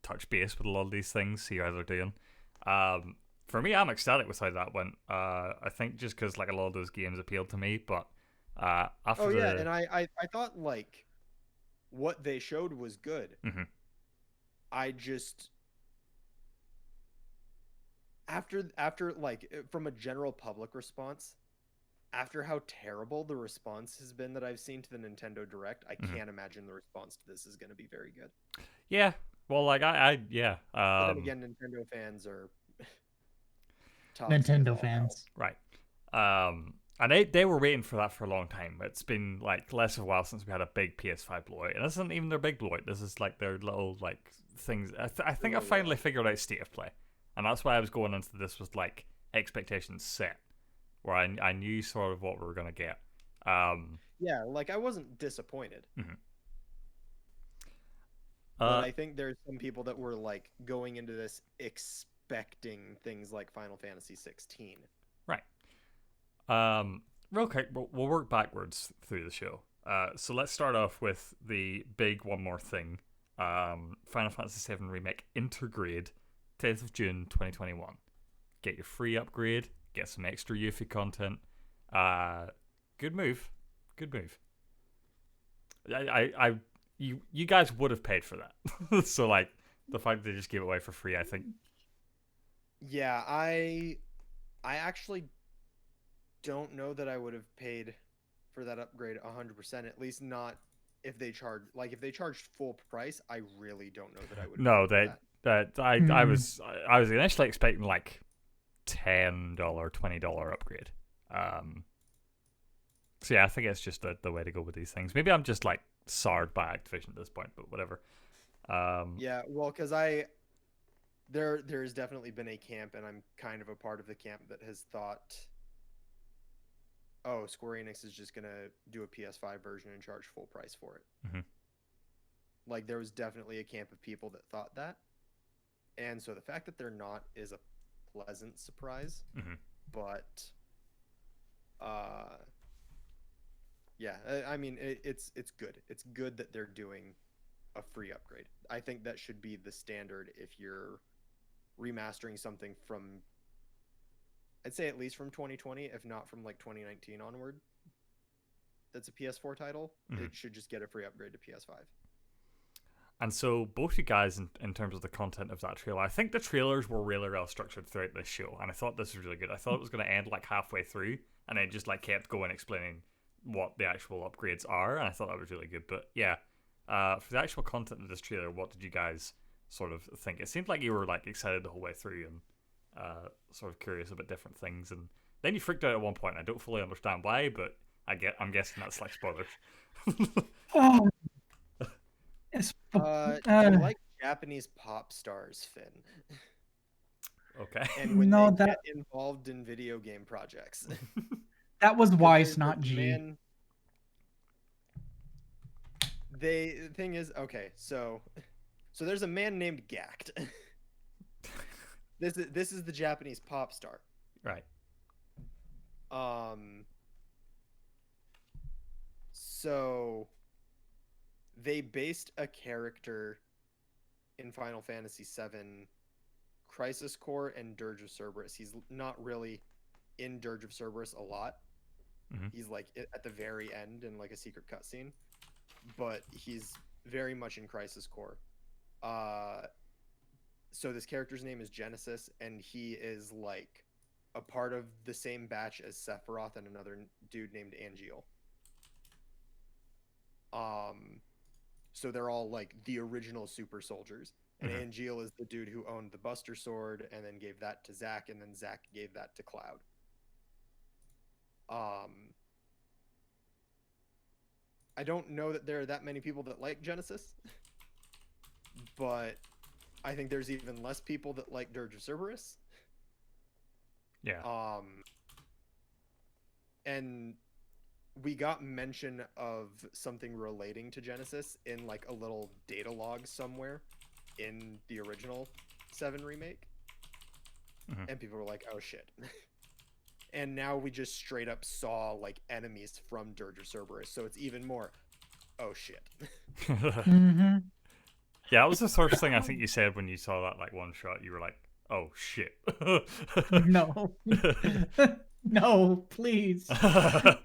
touch base with a lot of these things, see how they're doing. For me, I'm ecstatic with how that went. I think just because like a lot of those games appealed to me, but after and I thought like what they showed was good. I just after like from a general public response, after how terrible the response has been that I've seen to the Nintendo Direct, I can't imagine the response to this is going to be very good. Yeah, well, like But then again, Nintendo fans are Nintendo fans, right? And they were waiting for that for a long time. It's been like less of a while since we had a big PS5 blowout, and this isn't even their big blowout. This is like their little like things. I think I finally figured out state of play, and that's why I was going into this with like expectations set, where I knew sort of what we were gonna get. Yeah, like I wasn't disappointed. Mm-hmm. But I think there's some people that were like going into this expecting things like Final Fantasy 16. Right. Real quick, we'll work backwards through the show. So let's start off with the big one more thing. Final Fantasy VII Remake Intergrade, 10th of June 2021. Get your free upgrade, get some extra Yuffie content. Good move. Good move. You guys would have paid for that. So like the fact that they just gave it away for free, I think. Yeah, I actually don't know that I would have paid for that upgrade 100%. At least not if they charged full price. I really don't know that I would. No, I was initially expecting like $10, $20 upgrade. So yeah, I think it's just the way to go with these things. Maybe I'm just like soured by Activision at this point, but whatever. Yeah, well, because there has definitely been a camp, and I'm kind of a part of the camp that has thought, oh, Square Enix is just gonna do a PS5 version and charge full price for it. Mm-hmm. Like there was definitely a camp of people that thought that, and so the fact that they're not is a pleasant surprise. Mm-hmm. But yeah, I mean it's good. It's good that they're doing a free upgrade. I think that should be the standard if you're remastering something from, I'd say at least from 2020, if not from like 2019 onward. That's a PS4 title. Mm-hmm. It should just get a free upgrade to PS5. And so both you guys, in terms of the content of that trailer, I think the trailers were really well structured throughout this show, and I thought this was really good. I thought it was going to end like halfway through, and it just like kept going explaining what the actual upgrades are, and I thought that was really good. But yeah, for the actual content of this trailer, what did you guys sort of think? It seemed like you were like excited the whole way through and sort of curious about different things, and then you freaked out at one point. And I don't fully understand why, but I'm guessing that's like spoilers. Oh. Do you like Japanese pop stars, Finn? Okay. And when No, they that- get involved in video game projects. That was Weiss, There's not a G. man- The thing is, okay, so there's a man named Gact. This is the Japanese pop star. Right. So they based a character in Final Fantasy VII, Crisis Core and Dirge of Cerberus. He's not really in Dirge of Cerberus a lot. Mm-hmm. He's like at the very end in like a secret cutscene, but he's very much in Crisis Core. So this character's name is Genesis, and he is like a part of the same batch as Sephiroth and another dude named Angeal. So they're all like the original super soldiers, and Mhm. Angeal is the dude who owned the Buster Sword and then gave that to Zack, and then Zack gave that to Cloud. I don't know that there are that many people that like Genesis, but I think there's even less people that like Dirge of Cerberus. Yeah. And we got mention of something relating to Genesis in like a little data log somewhere in the original 7 remake. Mhm. And people were like, oh shit. And now we just straight up saw like enemies from Dirge of Cerberus, so it's even more, oh shit. Mm-hmm. Yeah, that was the first thing I think you said when you saw that like one shot. You were like, "Oh shit!" No, no, please. And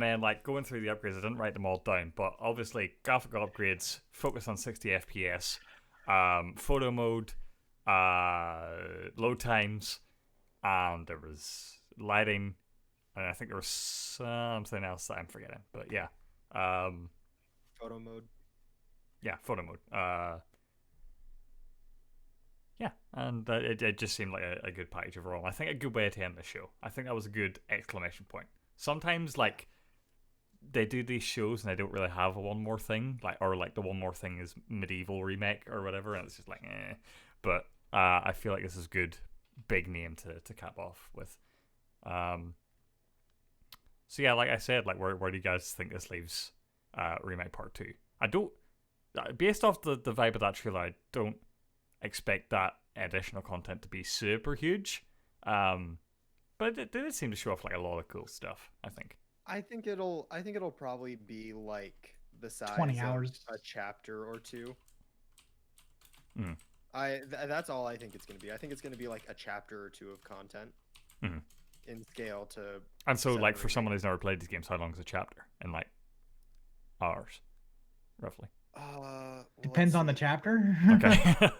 then like going through the upgrades, I didn't write them all down, but obviously graphical upgrades, focus on 60 FPS, photo mode, load times, and there was lighting, and I think there was something else that I'm forgetting. But yeah, Photo mode. Yeah, photo mode. Yeah, and it just seemed like a good package overall. I think a good way to end the show. I think that was a good exclamation point. Sometimes, like, they do these shows and they don't really have a one more thing, or the one more thing is medieval remake or whatever, and it's just like, eh. But I feel like this is good, big name to cap off with. So yeah, like I said, like where do you guys think this leaves Remake Part 2? I don't, based off the vibe of that trailer, I don't expect that additional content to be super huge. But it did seem to show off like a lot of cool stuff, I think. I think it'll probably be like the size 20 hours. of a chapter or two. Mm. That's all I think it's going to be. I think it's going to be like a chapter or two of content in scale to. And so, like, for someone who's never played these games, how long is a chapter? In like hours, roughly. Well, Depends on the chapter. Okay.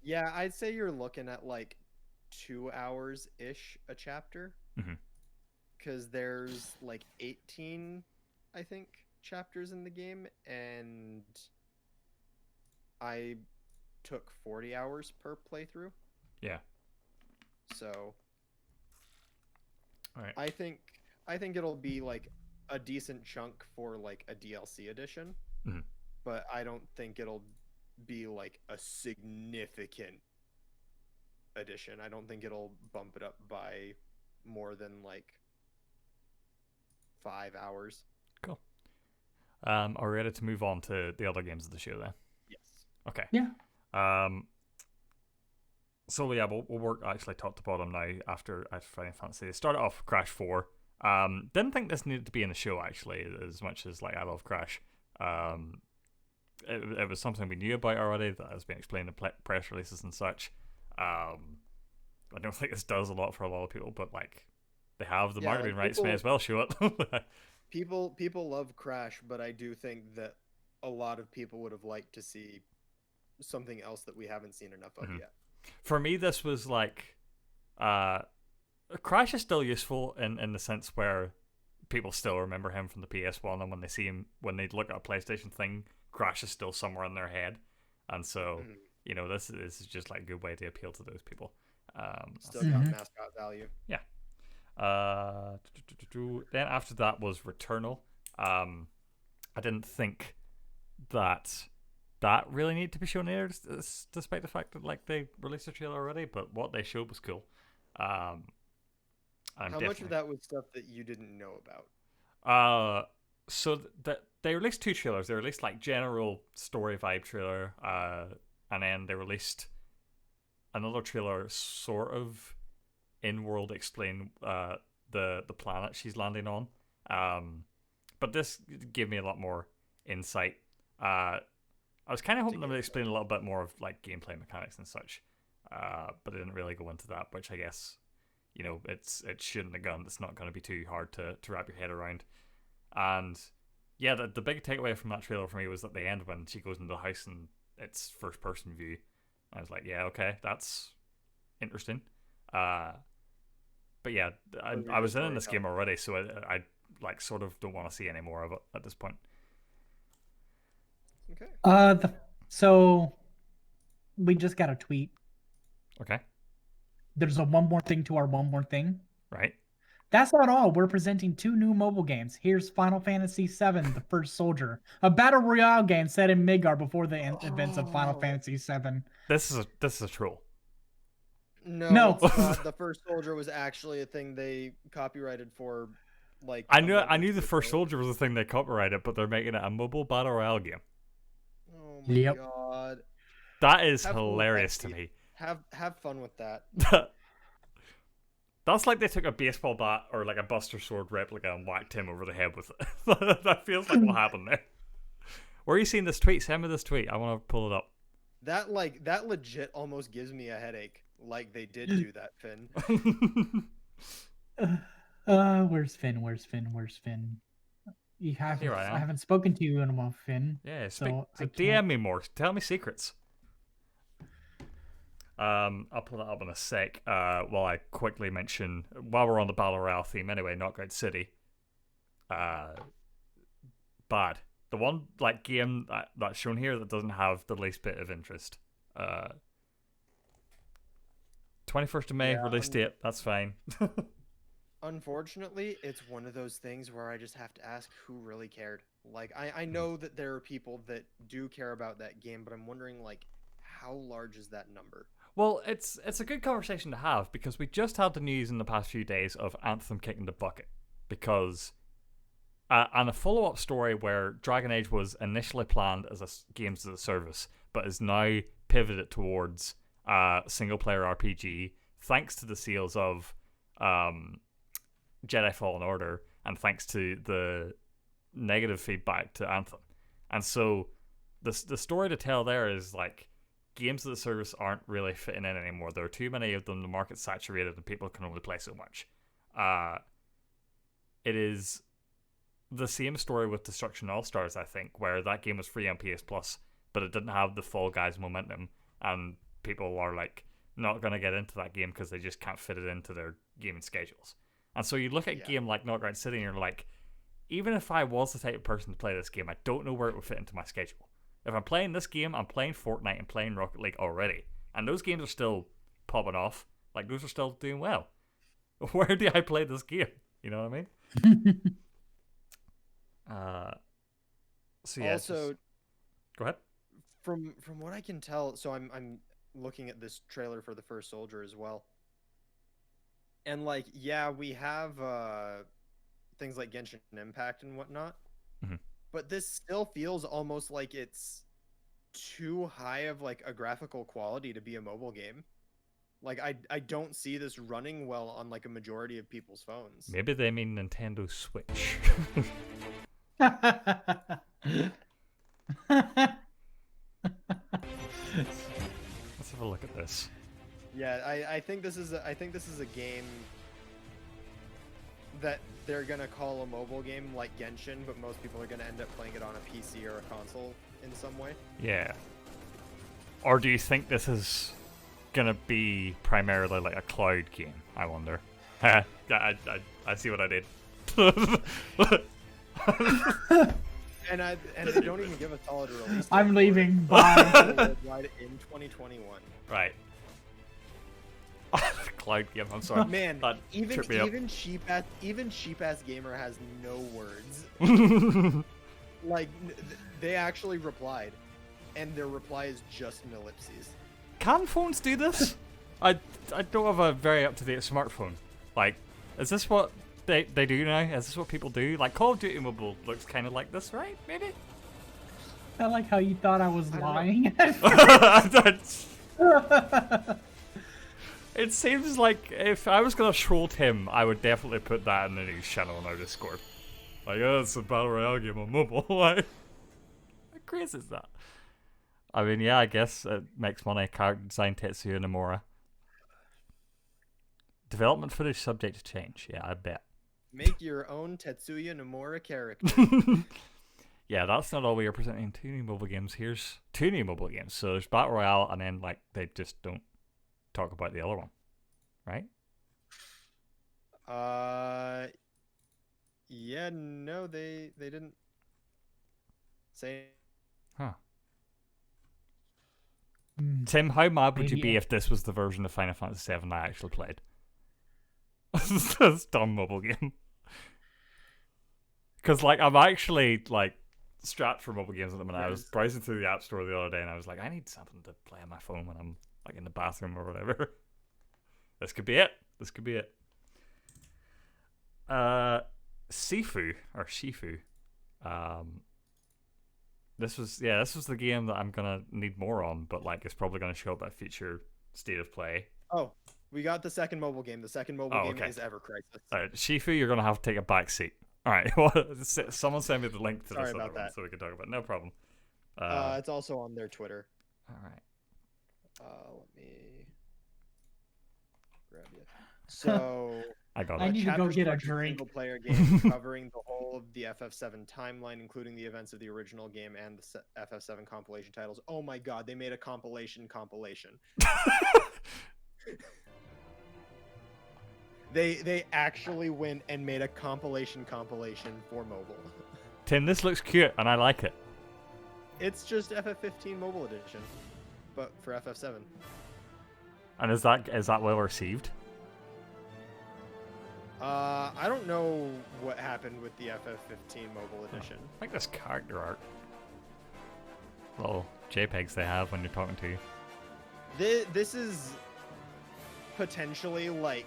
Yeah, I'd say you're looking at like 2 hours ish a chapter. Because there's like 18, I think, chapters in the game, and I took 40 hours per playthrough. Yeah. So all right. I think it'll be like a decent chunk for like a DLC edition, but I don't think it'll be like a significant edition. I don't think it'll bump it up by more than like 5 hours. Cool. Are we ready to move on to the other games of the show then? Yes. Okay. Yeah. So yeah, we'll work actually top to bottom now after Final Fantasy. They started off with Crash 4. Didn't think this needed to be in the show actually, as much as like I love Crash. It was something we knew about already that has been explained in press releases and such. I don't think this does a lot for a lot of people, but like they have the marketing rights, may as well show it. People love Crash, but I do think that a lot of people would have liked to see something else that we haven't seen enough of yet. For me, this was like Crash is still useful in the sense where people still remember him from the PS1, and when they see him, when they look at a PlayStation thing, Crash is still somewhere in their head, and so you know this is just like a good way to appeal to those people. Still got mascot value. Yeah. Then after that was Returnal. I didn't think that really needed to be shown here, despite the fact that like they released a trailer already. But what they showed was cool. How much of that was stuff that you didn't know about? So they released 2 trailers. They released like general story vibe trailer, and then they released another trailer, sort of in-world explain the planet she's landing on. But this gave me a lot more insight. I was kind of hoping they would explain a little bit more of like gameplay mechanics and such, but they didn't really go into that, which I guess, you know, it shouldn't have gone. It's not going to be too hard to wrap your head around. And yeah, the big takeaway from that trailer for me was at the end when she goes into the house and it's first person view. I was like, yeah, okay, that's interesting. But yeah, I was in this game already, so I like sort of don't want to see any more of it at this point. Okay. So we just got a tweet. Okay. There's a one more thing to our one more thing. Right. That's not all. We're presenting 2 new mobile games. Here's Final Fantasy VII: The First Soldier, a battle royale game set in Midgar before the events of Final Fantasy VII. This is a troll. No. The First Soldier was actually a thing they copyrighted for. Like I knew the First Soldier was a thing they copyrighted, but they're making it a mobile battle royale game. Oh my god. That is hilarious to me. Have fun with that. That's like they took a baseball bat or like a Buster Sword replica and whacked him over the head with it. That feels like what happened there. Where are you seeing this tweet? Send me this tweet. I want to pull it up. That legit almost gives me a headache. Like they did do that, Finn. Where's Finn? I haven't spoken to you in a while, Finn. Yeah, so DM me more. Tell me secrets. I'll pull that up in a sec. While I quickly mention, while we're on the battle royale theme, anyway, Knockout City. Bad. The one like game that's shown here that doesn't have the least bit of interest. 21st of May, Yeah, release date. That's fine. Unfortunately, it's one of those things where I just have to ask who really cared. Like, I know that there are people that do care about that game, but I'm wondering, like, how large is that number? Well, it's a good conversation to have because we just had the news in the past few days of Anthem kicking the bucket because and a follow-up story where Dragon Age was initially planned as a games as a service but is now pivoted towards single-player RPG thanks to the sales of Jedi Fallen Order and thanks to the negative feedback to Anthem. And so the story to tell there is like games as a service aren't really fitting in anymore. There are too many of them, the market's saturated and people can only play so much. It is the same story with Destruction All-Stars, I think, where that game was free on PS Plus, but it didn't have the Fall Guys momentum, and people are like not going to get into that game because they just can't fit it into their gaming schedules. And so you look at a game like Knockout City and you're like, even if I was the type of person to play this game, I don't know where it would fit into my schedule. If I'm playing this game, I'm playing Fortnite and playing Rocket League already. And those games are still popping off. Like, those are still doing well. Where do I play this game? You know what I mean? So yeah. Also, go ahead. From what I can tell, so I'm looking at this trailer for The First Soldier as well. And like, yeah, we have things like Genshin Impact and whatnot. Mm-hmm. But this still feels almost like it's too high of like a graphical quality to be a mobile game. Like I don't see this running well on like a majority of people's phones. Maybe they mean Nintendo Switch. Let's have a look at this. Yeah, I think this is a game that they're gonna call a mobile game like Genshin, but most people are gonna end up playing it on a PC or a console in some way. Yeah. Or do you think this is gonna be primarily like a cloud game? I wonder. I see what I did. and they don't even give a solid release. I'm leaving. Bye. Worldwide in 2021. Right. Cloud game. I'm sorry. Man, that even cheap ass gamer has no words. Like they actually replied, and their reply is just an ellipses. Can phones do this? I don't have a very up to date smartphone. Like, is this what they do now? Is this what people do? Like Call of Duty Mobile looks kind of like this, right? Maybe. I like how you thought I was lying. It seems like if I was gonna troll Tim, I would definitely put that in the news channel on our Discord. Like, oh, it's a battle royale game on mobile. Like, how crazy is that? I mean, yeah, I guess it makes money. Character design Tetsuya Nomura. Development footage subject to change. Yeah, I bet. Make your own Tetsuya Nomura character. Yeah, that's not all we are presenting. 2 new mobile games. Here's 2 new mobile games. So there's Battle Royale, and then like they just don't talk about the other one, right? Yeah, no, they didn't say. Huh. Tim, how mad would you be if this was the version of Final Fantasy VII I actually played? This dumb mobile game. Because like I'm actually like strapped for mobile games at the minute. I was browsing through the App Store the other day, and I was like, I need something to play on my phone when I'm like in the bathroom or whatever. This could be it. This could be it. Sifu or Shifu. This was the game that I'm gonna need more on, but like it's probably gonna show up at future State of Play. Oh, we got the second mobile game. The second mobile game is Ever Crisis. All right, Shifu, you're gonna have to take a back seat. All right, well, someone send me the link to this other one so we can talk about it. No problem. It's also on their Twitter. All right. Let me grab it. So I need to go get a drink. Single-player game covering the whole of the FF7 timeline, including the events of the original game and the FF7 compilation titles. Oh my god, they made a compilation. They actually went and made a compilation for mobile. Tim, this looks cute and I like it. It's just FF15 Mobile Edition, but for FF7. And is that well received? I don't know what happened with the FF15 mobile edition. I like this character art. Little JPEGs they have when you're talking to you. This is potentially like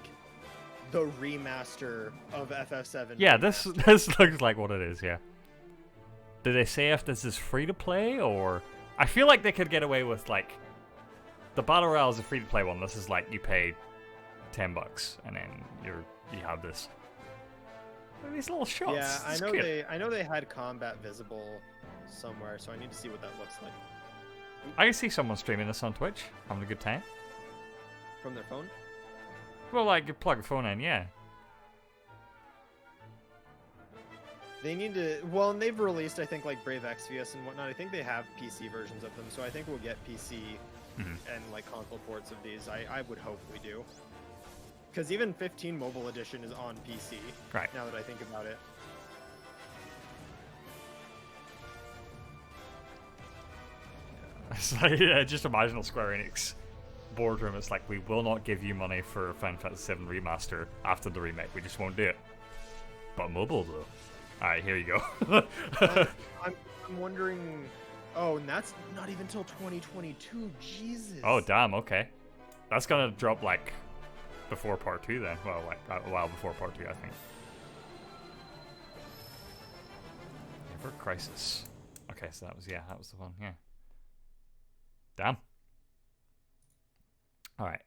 the remaster of FF7. Yeah, this looks like what it is. Yeah. Did they say if this is free to play or? I feel like they could get away with like the Battle Royale is a free to play one. This is like you pay $10 and then you have this. These little shots. Yeah, It's I know cute. I know they had combat visible somewhere, so I need to see what that looks like. I can see someone streaming this on Twitch, having a good time. From their phone? Well, like you plug a phone in, yeah. They need to. Well, and they've released, I think, like Brave Exvius and whatnot. I think they have PC versions of them, so I think we'll get PC and like console ports of these. I would hope we do. Because even 15 Mobile Edition is on PC. Right. Now that I think about it. It's like, just imagine a Square Enix boardroom. It's like, we will not give you money for Final Fantasy VII Remaster after the remake. We just won't do it. But mobile, though. Alright, here you go. I'm wondering. Oh, and that's not even till 2022. Jesus. Oh, damn, okay. That's gonna drop, like, before part 2 then. Well, like, a while before part 2, I think. Ever Crisis. Okay, so that was the one, yeah. Damn. Alright,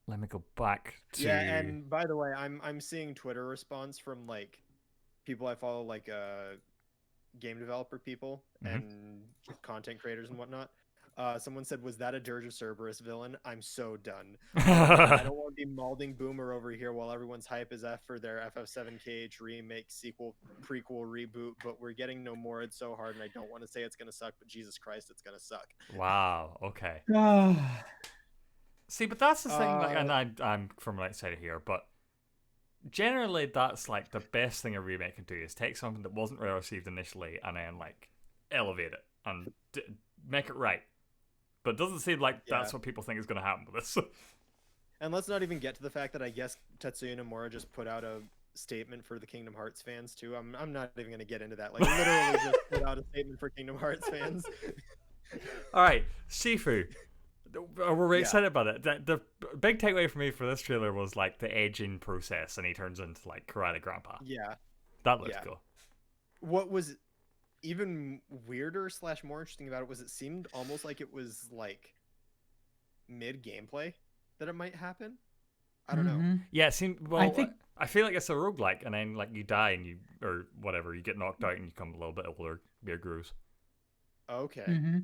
let me go back to... Yeah, and by the way, I'm seeing Twitter response from, like, people I follow, like, game developer people and content creators and whatnot. Someone said, "Was that a Dirge of Cerberus villain? I'm so done. I don't want to be malding Boomer over here while everyone's hype is F for their FF7KH remake, sequel, prequel, reboot, but we're getting no more. It's so hard, and I don't want to say it's gonna suck, but Jesus Christ, it's gonna suck." Wow, okay. See, but that's the thing, like, and I'm from right side of here, but generally that's like the best thing a remake can do is take something that wasn't well received initially and then like elevate it and make it right. But it doesn't seem like that's what people think is going to happen with this. And let's not even get to the fact that I guess Tetsuya Nomura just put out a statement for the Kingdom Hearts fans too. I'm not even going to get into that. Like, literally just put out a statement for Kingdom Hearts fans. All right, Sifu. We're really excited about it. The big takeaway for me for this trailer was like the aging process, and he turns into like Karate Grandpa. Yeah, that looks cool. What was even weirder / more interesting about it was it seemed almost like it was like mid gameplay that it might happen. I don't know. Yeah, it seemed I feel like it's a roguelike, and then like you die and you or whatever, you get knocked out and you become a little bit older, beer grooves. Okay.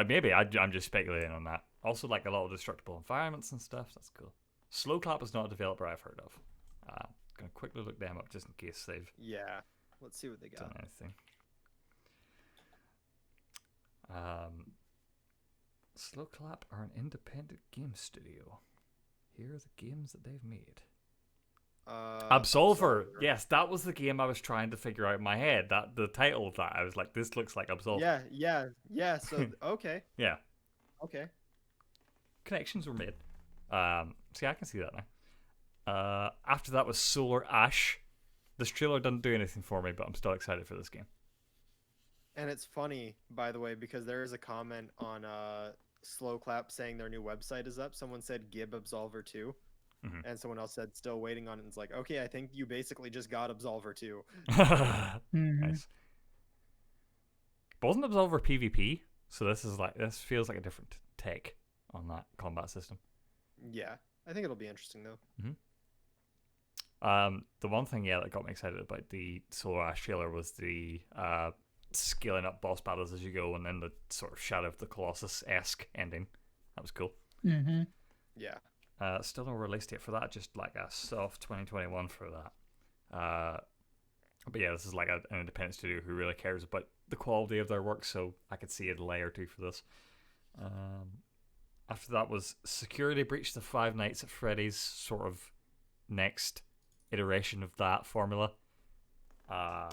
Maybe I'm just speculating on that. Also, like a lot of destructible environments and stuff. That's cool. Slowclap is not a developer I've heard of. Gonna quickly look them up just in case they've let's see what they got. done anything. Slowclap are an independent game studio. Here are the games that they've made. Absolver. Yes, that was the game I was trying to figure out in my head. That the title of that, I was like, this looks like Absolver. Yeah. So okay. Yeah. Okay. Connections were made. See, I can see that now. After that was Solar Ash. This trailer doesn't do anything for me, but I'm still excited for this game. And it's funny, by the way, because there is a comment on Slowclap saying their new website is up. Someone said Gib Absolver 2. And someone else said still waiting on it. And it's like, okay, I think you basically just got Absolver 2. Nice. But wasn't Absolver PvP? So this feels like a different take on that combat system. Yeah, I think it'll be interesting though. The one thing that got me excited about the Solar Ash trailer was the scaling up boss battles as you go, and then the sort of Shadow of the Colossus-esque ending. That was cool. Yeah. Still no release date for that, just like a soft 2021 for that. But yeah, this is like an independent studio who really cares about the quality of their work, so I could see a delay or two for this. After that was Security Breach: The Five Nights at Freddy's, sort of next iteration of that formula. I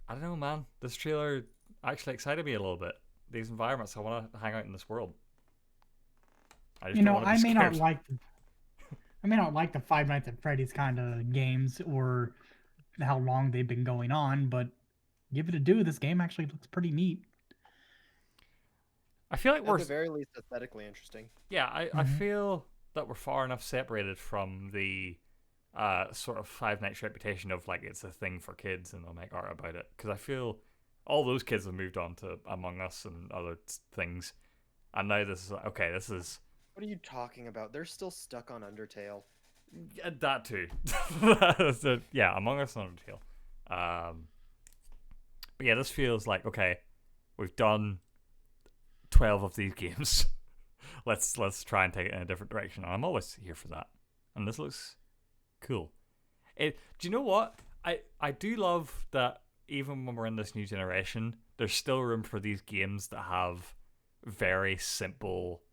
don't know, man. This trailer actually excited me a little bit. These environments, I want to hang out in this world. I just don't want to be scared. I may not like the Five Nights at Freddy's kind of games or how long they've been going on, but give it a do. This game actually looks pretty neat. I feel like at the very least aesthetically interesting. Yeah, I feel that we're far enough separated from the sort of Five Nights reputation of like it's a thing for kids and they'll make art about it. Because I feel all those kids have moved on to Among Us and other things, and now this is okay. This is. What are you talking about? They're still stuck on Undertale. Yeah, that too. So, yeah, Among Us and Undertale. But yeah, this feels like okay. We've done 12 of these games. let's try and take it in a different direction. And I'm always here for that. And this looks cool. Do you know what? I do love that even when we're in this new generation, there's still room for these games that have very simple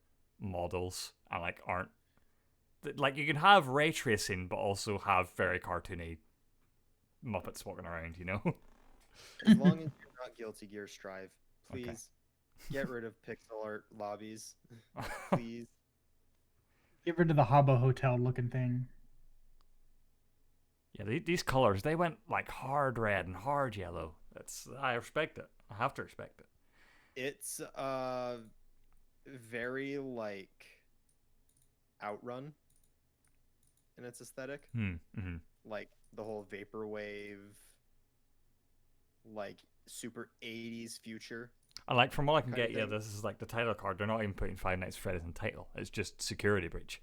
models and like aren't like you can have ray tracing but also have very cartoony Muppets walking around, you know? As long as you're not Guilty Gear Strive, please. Get rid of pixel art lobbies. Please. Get rid of the Habbo Hotel looking thing. Yeah, these colors, they went like hard red and hard yellow. I respect it. I have to respect it. It's very like Outrun in its aesthetic. Mm-hmm. Like the whole vaporwave, like super 80s future. And like from what I can get, yeah, this is like the title card. They're not even putting Five Nights at Freddy's in the title. It's just Security Breach,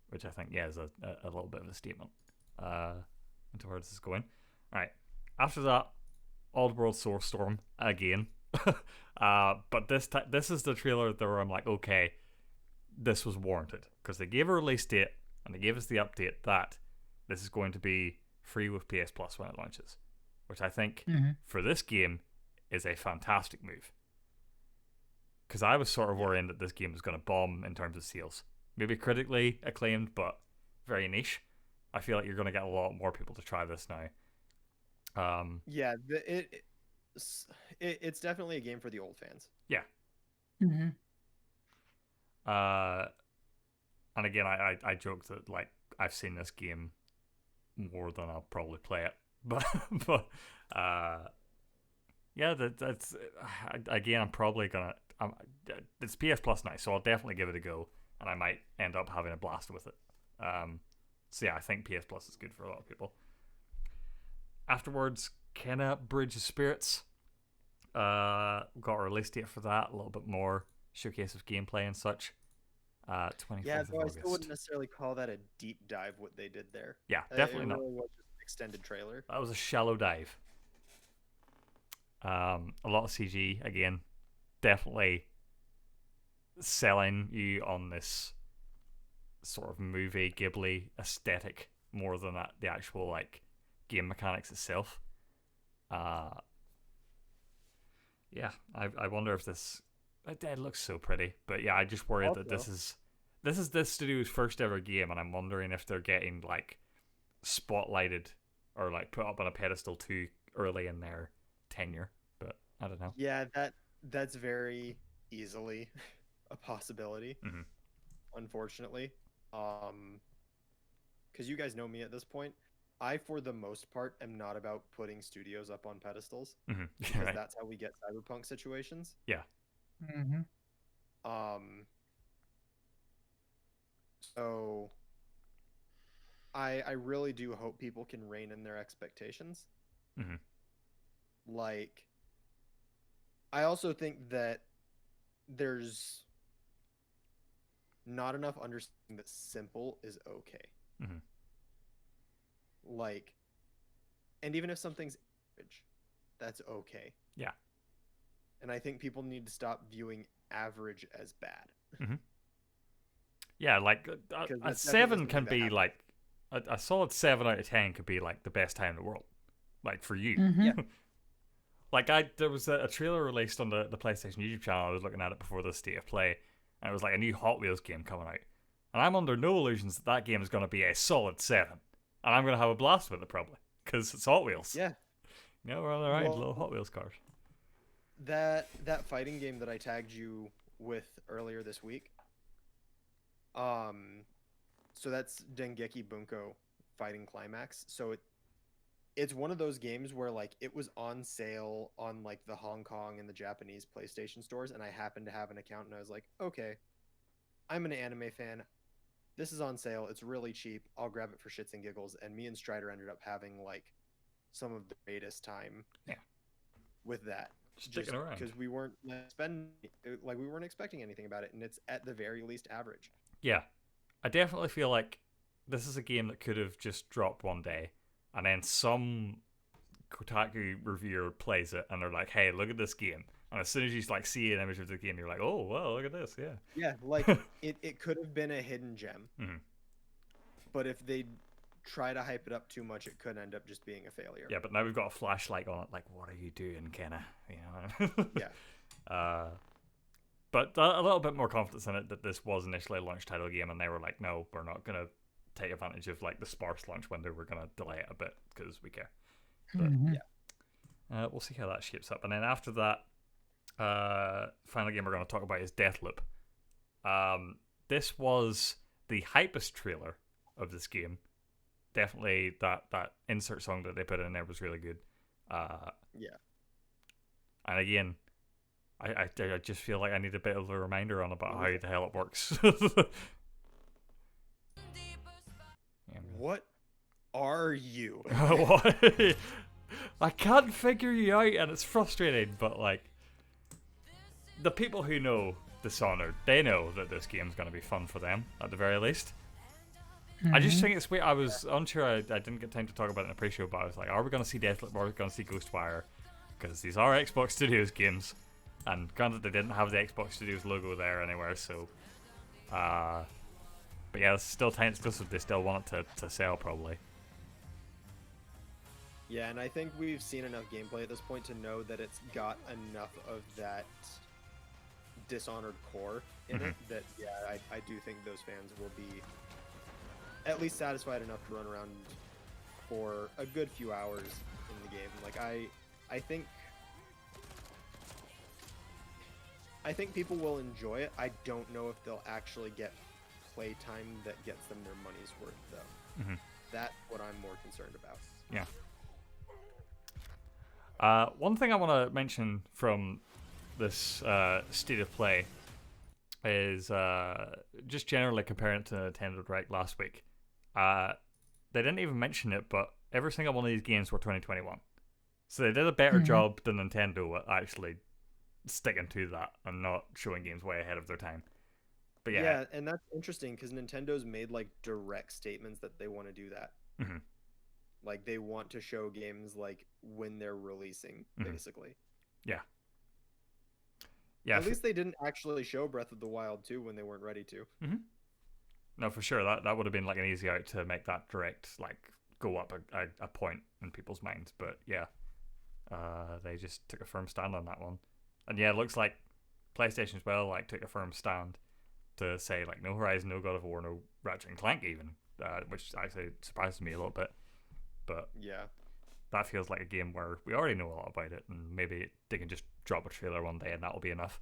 which I think, yeah, is a little bit of a statement into where this is going. All right. After that, Oddworld Soulstorm again. But this is the trailer where I'm like, okay, this was warranted because they gave a release date and they gave us the update that this is going to be free with PS Plus when it launches, which I think for this game is a fantastic move. Because I was sort of worrying that this game was going to bomb in terms of sales. Maybe critically acclaimed, but very niche. I feel like you're going to get a lot more people to try this now. Yeah, it's definitely a game for the old fans. Yeah. And again, I joked that like I've seen this game more than I'll probably play it, but yeah, that's again. I'm probably gonna. It's PS Plus now, so I'll definitely give it a go, and I might end up having a blast with it. So yeah, I think PS Plus is good for a lot of people. Afterwards, Kenna Bridge of Spirits. Got a release date for that. A little bit more showcase of gameplay and such. 24th yeah, of though August. I still wouldn't necessarily call that a deep dive. What they did there. Yeah, definitely it not. Really was just an extended trailer. That was a shallow dive. A lot of CG again, definitely selling you on this sort of movie Ghibli aesthetic more than the actual like game mechanics itself. Yeah, I wonder if this. It looks so pretty, but yeah, I just worry that this is this studio's first ever game, and I'm wondering if they're getting like spotlighted or like put up on a pedestal too early in their tenure. But I don't know. Yeah, that's very easily a possibility. Unfortunately, because you guys know me at this point. I, for the most part, am not about putting studios up on pedestals because Right. that's how we get cyberpunk situations. Yeah. So I really do hope people can rein in their expectations. Like, I also think that there's not enough understanding that simple is okay. Like, and even if something's average, that's okay. Yeah. And I think people need to stop viewing average as bad. Yeah, like a 7 can be bad. like a solid 7 out of 10 could be like the best time in the world, like for you. Yeah. Like there was a trailer released on the PlayStation YouTube channel. I was looking at it before the State of Play, and it was like a new Hot Wheels game coming out, and I'm under no illusions that game is going to be a solid 7, and I'm going to have a blast with it probably because it's Hot Wheels. Yeah. You know, we're on the right little Hot Wheels cars. That fighting game that I tagged you with earlier this week, So that's Dengeki Bunko Fighting Climax. So it's one of those games where like it was on sale on like the Hong Kong and the Japanese PlayStation stores, and I happened to have an account, and I was like, okay, I'm an anime fan. This is on sale. It's really cheap. I'll grab it for shits and giggles. And me and Strider ended up having like some of the greatest time with that. Sticking around. Because we weren't we weren't expecting anything about it, and it's at the very least average. Yeah. I definitely feel like this is a game that could have just dropped one day, and then some Kotaku reviewer plays it, and they're like, hey, look at this game. And as soon as you like see an image of the game, you're like, oh, well, look at this, yeah. Yeah, like it could have been a hidden gem. Mm-hmm. But if they try to hype it up too much, it could end up just being a failure. Yeah, but now we've got a flashlight on it. Like, what are you doing, Kenna? You know? Yeah. But a little bit more confidence in it that this was initially a launch title game, and they were like, no, we're not going to take advantage of like the sparse launch window. We're going to delay it a bit because we care. But yeah, we'll see how that shapes up. And then after that, final game we're going to talk about is Deathloop. This was the hypest trailer of this game. Definitely that insert song that they put in there was really good. Yeah. And again, I just feel like I need a bit of a reminder on about how the hell it works. What are you? I can't figure you out, and it's frustrating, but like the people who know Dishonored, they know that this game's going to be fun for them at the very least. I just think it's weird. I was unsure. I didn't get time to talk about it in a pre-show, but I was like, are we going to see Deathloop? Or are we going to see Ghostwire? Because these are Xbox Studios games. And granted, they didn't have the Xbox Studios logo there anywhere, so... but yeah, it's still time exclusive. They still want it to sell, probably. Yeah, and I think we've seen enough gameplay at this point to know that it's got enough of that Dishonored core in it that, yeah, I do think those fans will be at least satisfied enough to run around for a good few hours in the game. Like, I think people will enjoy it. I don't know if they'll actually get playtime that gets them their money's worth, though. Mm-hmm. That's what I'm more concerned about. Yeah. One thing I want to mention from this State of Play is just generally comparing it to Nintendo Direct last week. They didn't even mention it, but every single one of these games were 2021. So they did a better job than Nintendo at actually sticking to that and not showing games way ahead of their time. But yeah, and that's interesting because Nintendo's made like direct statements that they want to do that. Mm-hmm. Like they want to show games like when they're releasing, basically. Yeah. At least they didn't actually show Breath of the Wild 2 when they weren't ready to. Mm-hmm. No, for sure. That would have been like an easy out to make that direct like go up a point in people's minds. But yeah, they just took a firm stand on that one. And yeah, it looks like PlayStation as well like took a firm stand to say like no Horizon, no God of War, no Ratchet and Clank even, which actually surprises me a little bit. But yeah, that feels like a game where we already know a lot about it, and maybe they can just drop a trailer one day and that'll be enough.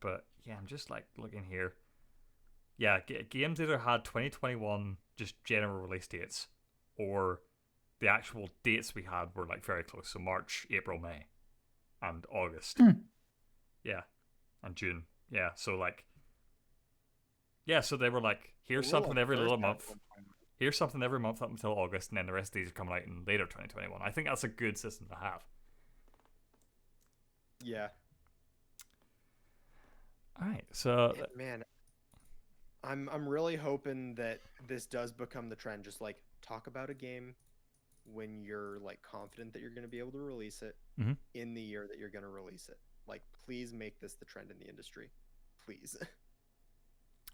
But yeah, I'm just like looking here. Yeah, games either had 2021 just general release dates, or the actual dates we had were like very close. So March, April, May, and August. Yeah, and June. Yeah, so like, yeah, so they were like, here's something every little month. Here's something every month up until August, and then the rest of these are coming out in later 2021. I think that's a good system to have. Yeah. All right, so man, I'm really hoping that this does become the trend. Just like talk about a game when you're like confident that you're going to be able to release it in the year that you're going to release it. Like, please make this the trend in the industry, please.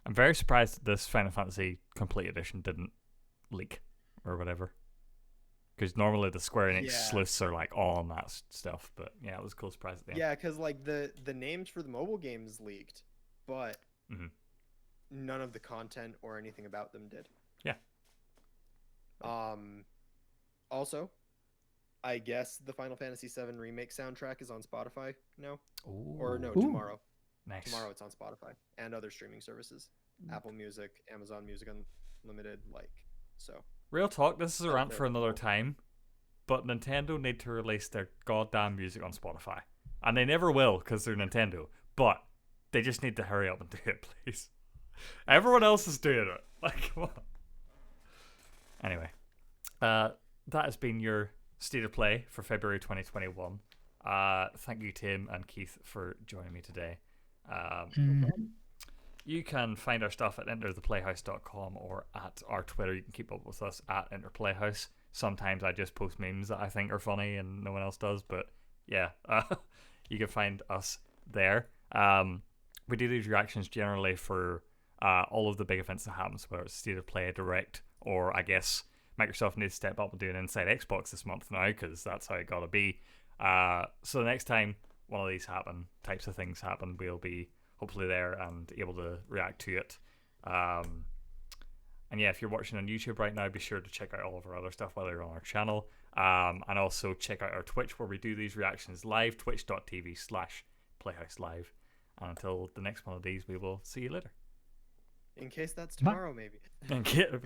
I'm very surprised that this Final Fantasy Complete Edition didn't leak or whatever, because normally the Square Enix sleuths are like all on that stuff. But yeah, it was a cool surprise at the end. Yeah, because like the names for the mobile games leaked, but none of the content or anything about them did. Yeah. Also, I guess the Final Fantasy VII Remake soundtrack is on Spotify now. Ooh. Or no, tomorrow. Nice. Tomorrow it's on Spotify and other streaming services. Apple Music, Amazon Music Unlimited, like so. Real talk, this is a rant for another time, but Nintendo need to release their goddamn music on Spotify. And they never will because they're Nintendo, but they just need to hurry up and do it, please. Everyone else is doing it. Like, come on. Anyway, that has been your State of Play for February 2021. Thank you, Tim and Keith, for joining me today. You can find our stuff at entertheplayhouse.com or at our Twitter. You can keep up with us at enterplayhouse. Sometimes I just post memes that I think are funny and no one else does, but yeah, you can find us there. We do these reactions generally for all of the big events that happens, whether it's State of Play, Direct, or I guess Microsoft needs to step up and do an Inside Xbox this month now, because that's how it gotta be. So the next time one of these types of things happen, we'll be hopefully there and able to react to it. And yeah, if you're watching on YouTube right now, be sure to check out all of our other stuff while you're on our channel. And also check out our Twitch where we do these reactions live, twitch.tv/playhouselive. And until the next one of these, we will see you later. In case that's tomorrow, maybe.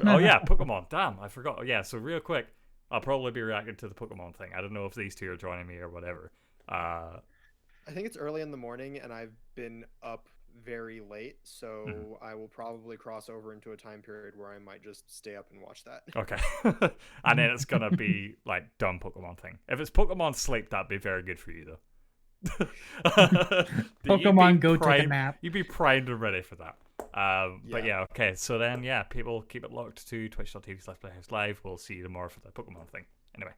Oh yeah, Pokemon. Damn, I forgot. Yeah, so real quick, I'll probably be reacting to the Pokemon thing. I don't know if these two are joining me or whatever. I think it's early in the morning, and I've been up very late, so I will probably cross over into a time period where I might just stay up and watch that. Okay. And then it's gonna be like dumb Pokemon thing. If it's Pokemon Sleep, that'd be very good for you though. Pokemon go take a nap. You'd be primed and ready for that. But yeah, okay. So then, yeah, people keep it locked to twitch.tv/playhouselive. We'll see you tomorrow for the Pokemon thing. Anyway.